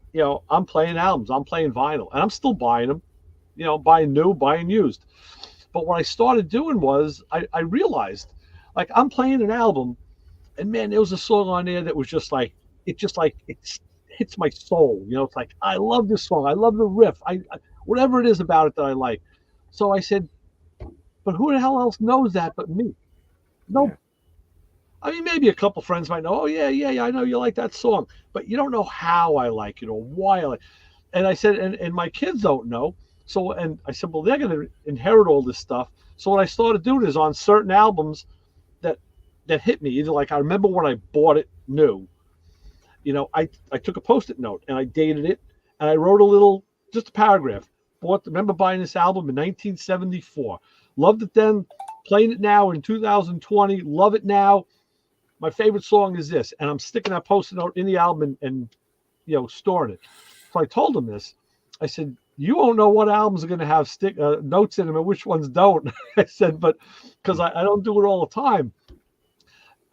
I'm playing albums, I'm playing vinyl, and I'm still buying them, buying new, buying used. But what I started doing was I realized, like, I'm playing an album, and man, there was a song on there that was just like, it hits my soul. It's like, I love this song, I love the riff, whatever it is about it that I like. So I said, but who the hell else knows that but me? No. Yeah. I mean, maybe a couple friends might know. Oh yeah, I know you like that song, but you don't know how I like it or why I like. And I said, and my kids don't know. So, and I said, well, they're going to inherit all this stuff. So what I started doing is on certain albums that hit me, either like I remember when I bought it new. I took a Post-it note and I dated it, and I wrote just a paragraph. Remember buying this album in 1974. Loved it then. Playing it now in 2020. Love it now. My favorite song is this, and I'm sticking that Post-it note in the album and storing it. So I told him this. I said, you won't know what albums are going to have notes in them and which ones don't. I said, but because I don't do it all the time.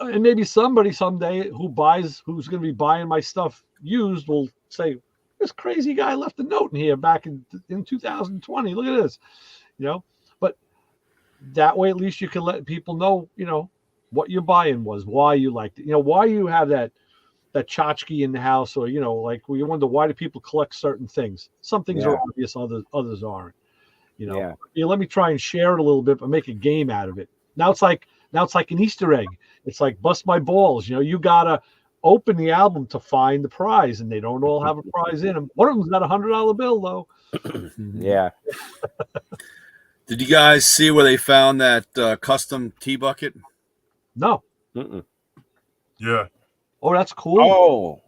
And maybe somebody someday who's going to be buying my stuff used will say, this crazy guy left a note in here back in 2020. Look at this, But that way, at least you can let people know, what you're buying was, why you liked it, why you have that tchotchke in the house, or like you wonder, why do people collect certain things? Some things are obvious, others aren't. Let me try and share it a little bit, but make a game out of it. Now it's like an Easter egg. It's like bust my balls. You gotta open the album to find the prize, and they don't all have a prize in them. One of them's got $100 bill though. Yeah. Did you guys see where they found that custom tea bucket? No. Mm-mm. Yeah. Oh, that's cool. Oh,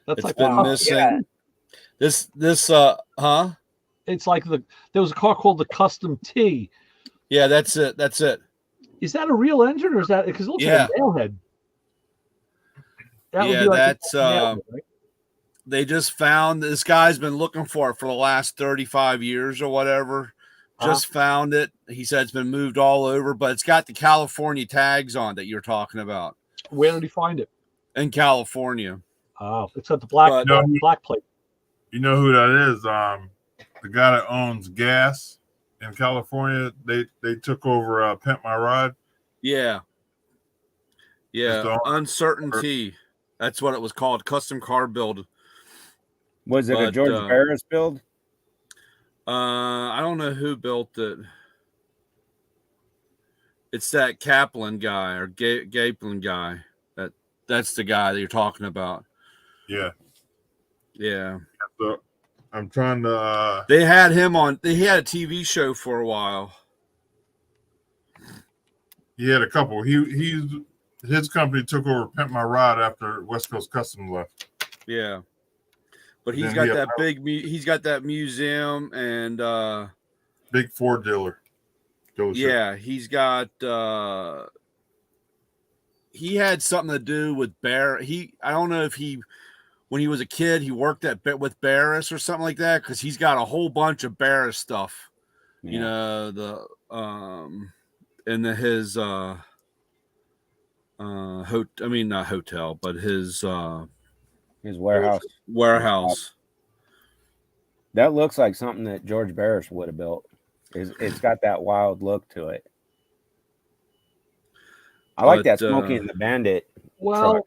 That's It's like been missing. yeah. This It's like there was a car called the Custom T. Yeah, that's it. Is that a real engine, or is that, because it looks like a nailhead? That would be like that's nailhead, right? they just found, this guy's been looking for it for the last 35 years or whatever. Just found it. He said it's been moved all over, but it's got the California tags on that you're talking about. Where did he find it? In California. Oh, it's got the black plate. You know who that is? The guy that owns gas in California. They took over Pimp My Ride. Yeah. Uncertainty. That's what it was called. Custom car build. Was it a George Barris build? I don't know who built it. It's that Kaplan guy or Gaplan guy. That's the guy that you're talking about. Yeah. Yeah. So I'm trying to. They had him on. He had a TV show for a while. He had a couple. His company took over Pimp My Ride after West Coast Custom left. Yeah. But he's got that he's got that museum and big Ford dealer. Yeah, he's got he had something to do with I don't know if when he was a kid he worked with Barris or something like that, because he's got a whole bunch of Barris stuff. Yeah. His not hotel, but his warehouse. That looks like something that George Barris would have built. It's got that wild look to it. I like that Smokey and the Bandit truck.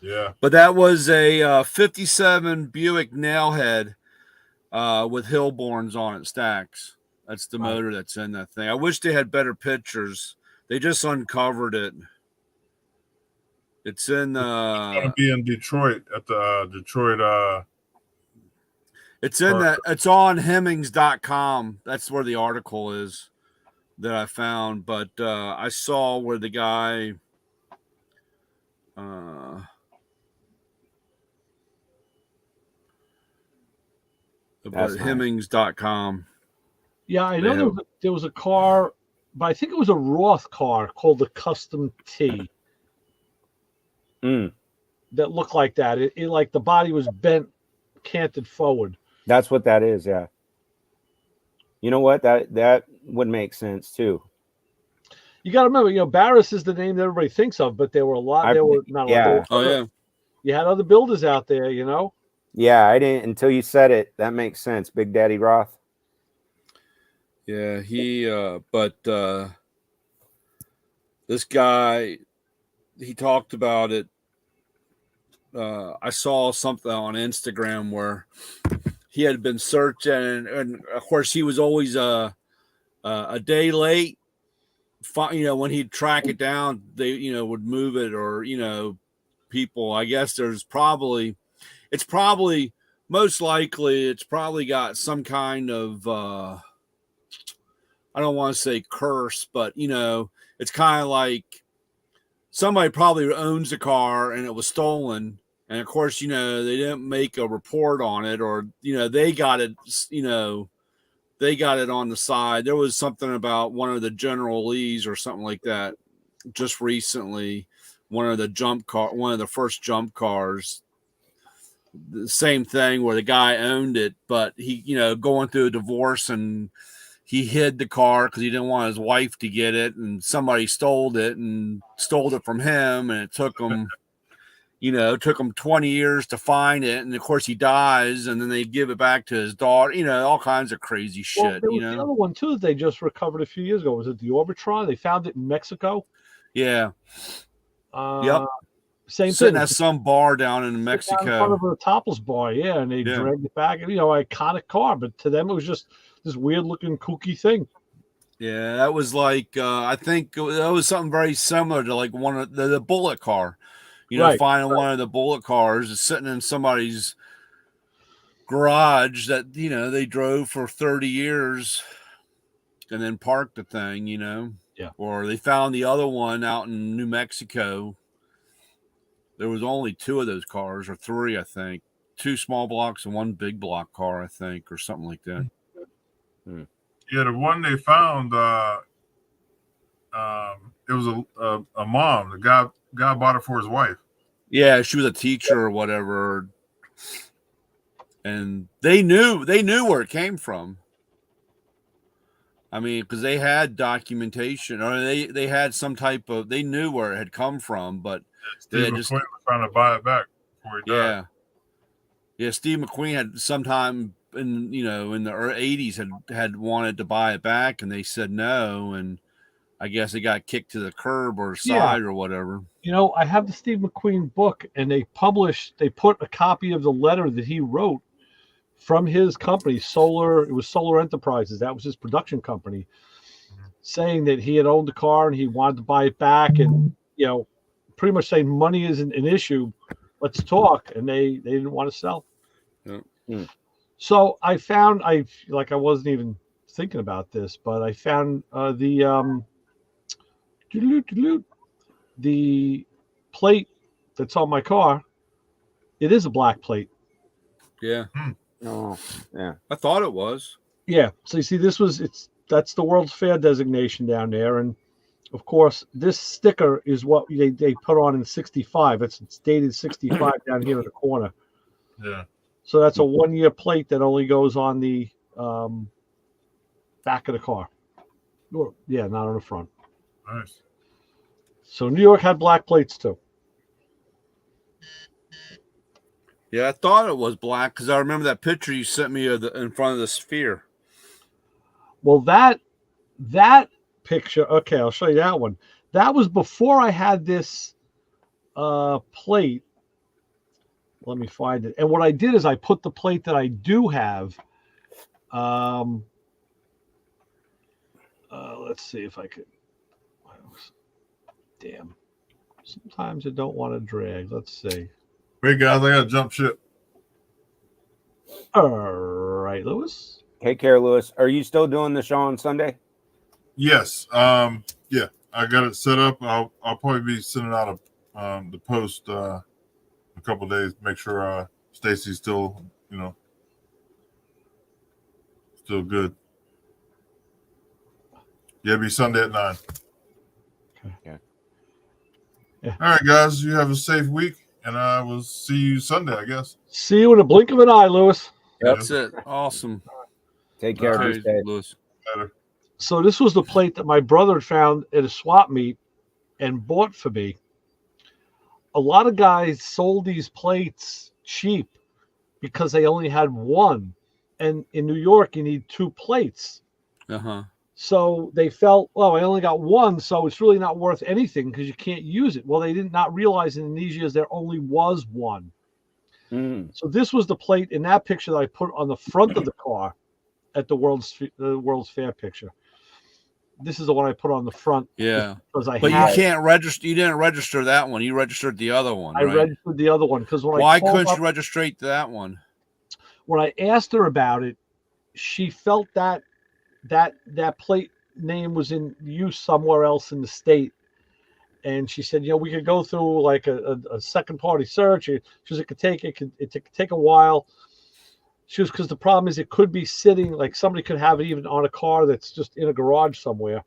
Yeah. But that was a 57 Buick Nailhead with Hillborns on it, stacks. That's the motor that's in that thing. I wish they had better pictures. They just uncovered it. It's in it's gonna be in Detroit at the Detroit it's in that it's on Hemmings.com. That's where the article is that I found. But I saw where the guy about Hemmings.com. Yeah, I know there was a car, but I think it was a Roth car called the Custom T. that looked like that. It like the body was bent, canted forward. That's what that is. Yeah. You know what? That would make sense too. You got to remember, Barris is the name that everybody thinks of, but there were a lot. There were not a lot. There were Oh other- yeah. You had other builders out there, Yeah, I didn't until you said it. That makes sense. Big Daddy Roth. Yeah, but this guy, he talked about it. I saw something on Instagram where he had been searching, and of course he was always a day late. When he'd track it down, they would move it, or people. I guess it's probably most likely it's probably got some kind of I don't want to say curse, but it's kind of like somebody probably owns the car and it was stolen, and of course they didn't make a report on it, or they got it they got it on the side. There was something about one of the General Lees or something like that just recently, one of the first jump cars, the same thing where the guy owned it, but he going through a divorce, and he hid the car because he didn't want his wife to get it, and somebody stole it from him, and it took him 20 years to find it, and of course he dies, and then they give it back to his daughter, all kinds of crazy shit. Well, there was the other one too that they just recovered a few years ago. Was it the Orbitron? They found it in Mexico. Yeah. Yep. Same Sitting thing. at some bar down in Mexico. Down in front of a topless bar, yeah, and they dragged it back. Iconic car, but to them it was just this weird looking kooky thing. Yeah, that was like I think that was something very similar to like one of the bullet car. Finding one of the bullet cars is sitting in somebody's garage that they drove for 30 years and then parked the thing. Yeah. Or they found the other one out in New Mexico. There was only 2 of those cars, or 3, I think. 2 small blocks and 1 big block car, I think, or something like that. Yeah, the one they found, it was a mom. The guy bought it for his wife. Yeah, she was a teacher or whatever, and they knew where it came from. I mean, because they had documentation, or they had some type of, they knew where it had come from, but Steve McQueen was trying to buy it back before he died. Yeah. Steve McQueen had sometime in in the 80s had wanted to buy it back, and they said no, and I guess it got kicked to the curb or side or whatever. I have the Steve McQueen book, and they put a copy of the letter that he wrote from his company, it was Solar Enterprises. That was his production company, saying that he had owned the car and he wanted to buy it back, and pretty much saying money isn't an issue. Let's talk. And they didn't want to sell. Yeah. So I wasn't even thinking about this, but I found the plate that's on my car. It is a black plate. Yeah. Oh, yeah. I thought it was. Yeah. So you see, that's the World's Fair designation down there, and of course, this sticker is what they put on in '65. It's dated '65 down here in the corner. Yeah. So that's a 1-year plate that only goes on the back of the car. Yeah, not on the front. Nice. So New York had black plates too. Yeah, I thought it was black because I remember that picture you sent me in front of the Sphere. Well, that picture. Okay, I'll show you that one. That was before I had this plate. Let me find it. And what I did is I put the plate that I do have. Let's see if I could. Damn. Sometimes I don't want to drag. Let's see. Wait, guys, I got to jump ship. All right, Lewis. Take care, Lewis. Are you still doing the show on Sunday? Yes. Yeah, I got it set up. I'll probably be sending out the post a couple of days. Make sure Stacy's still still good. Yeah, it'll be Sunday at 9. Okay. All right, guys, you have a safe week, and I will see you Sunday, I guess. See you in a blink of an eye, Lewis. That's it. Awesome. Take care. Okay, Be safe. Lewis. Later. So this was the plate that my brother had found at a swap meet and bought for me. A lot of guys sold these plates cheap because they only had one. And in New York, you need 2 plates. Uh-huh. So they felt, well, I only got one, so it's really not worth anything because you can't use it. Well, they did not realize in Indonesia there only was one. Mm. So this was the plate in that picture that I put on the front of the car at the World's Fair picture. This is the one I put on the front. Yeah. Because I But had you can't register. You didn't register that one. You registered the other one, I right? registered the other one because when Why I called couldn't up, you register that one? when I asked her about it, she felt that plate name was in use somewhere else in the state. And she said, we could go through like a second party search. She said it could take a while. She was, because the problem is it could be sitting, like somebody could have it even on a car that's just in a garage somewhere.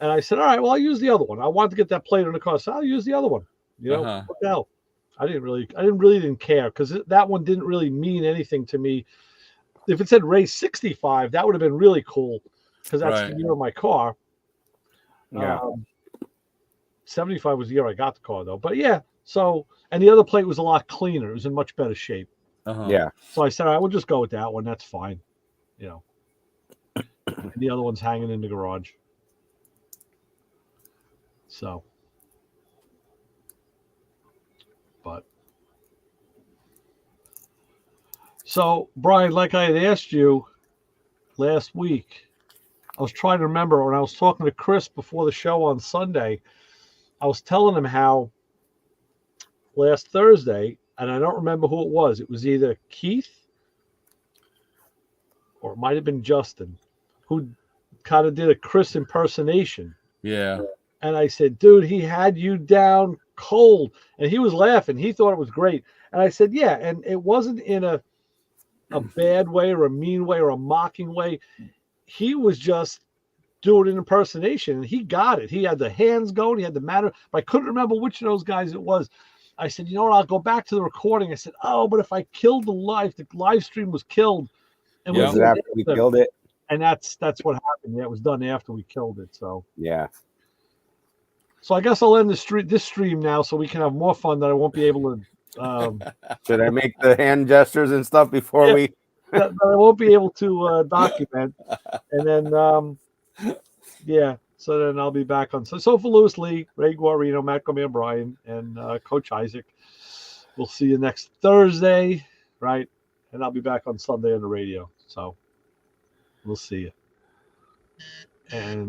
And I said, all right, well, I'll use the other one. I wanted to get that plate on the car, so I'll use the other one. Uh-huh. What the hell? I didn't care because that one didn't really mean anything to me. If it said race 65, that would have been really cool because that's Right. the year of my car. Yeah. 75 was the year I got the car, though. But yeah, so, and the other plate was a lot cleaner. It was in much better shape. Uh-huh. Yeah. So I said, all right, we'll just go with that one. That's fine. And the other one's hanging in the garage. So, Brian, like I had asked you last week, I was trying to remember when I was talking to Chris before the show on Sunday, I was telling him how last Thursday, and I don't remember who it was either Keith or it might have been Justin, who kind of did a Chris impersonation. Yeah. And I said, dude, he had you down cold. And he was laughing. He thought it was great. And I said, yeah. And it wasn't in a bad way or a mean way or a mocking way. He was just doing an impersonation. And he got it. He had the hands going. He had the matter. But I couldn't remember which of those guys it was. I said, you know what? I'll go back to the recording. I said, oh, but if I killed the live stream was killed. And Yeah. Was it after we killed it? And that's what happened. Yeah, it was done after we killed it. So Yeah. So I guess I'll end this stream now so we can have more fun that I won't be able to. Should I make the hand gestures and stuff before we? That I won't be able to document. And then, yeah. So then I'll be back on. So for Lewis Lee, Ray Guarino, Matt Gomez, Brian, and Coach Isaac, we'll see you next Thursday, right? And I'll be back on Sunday on the radio. So we'll see you. And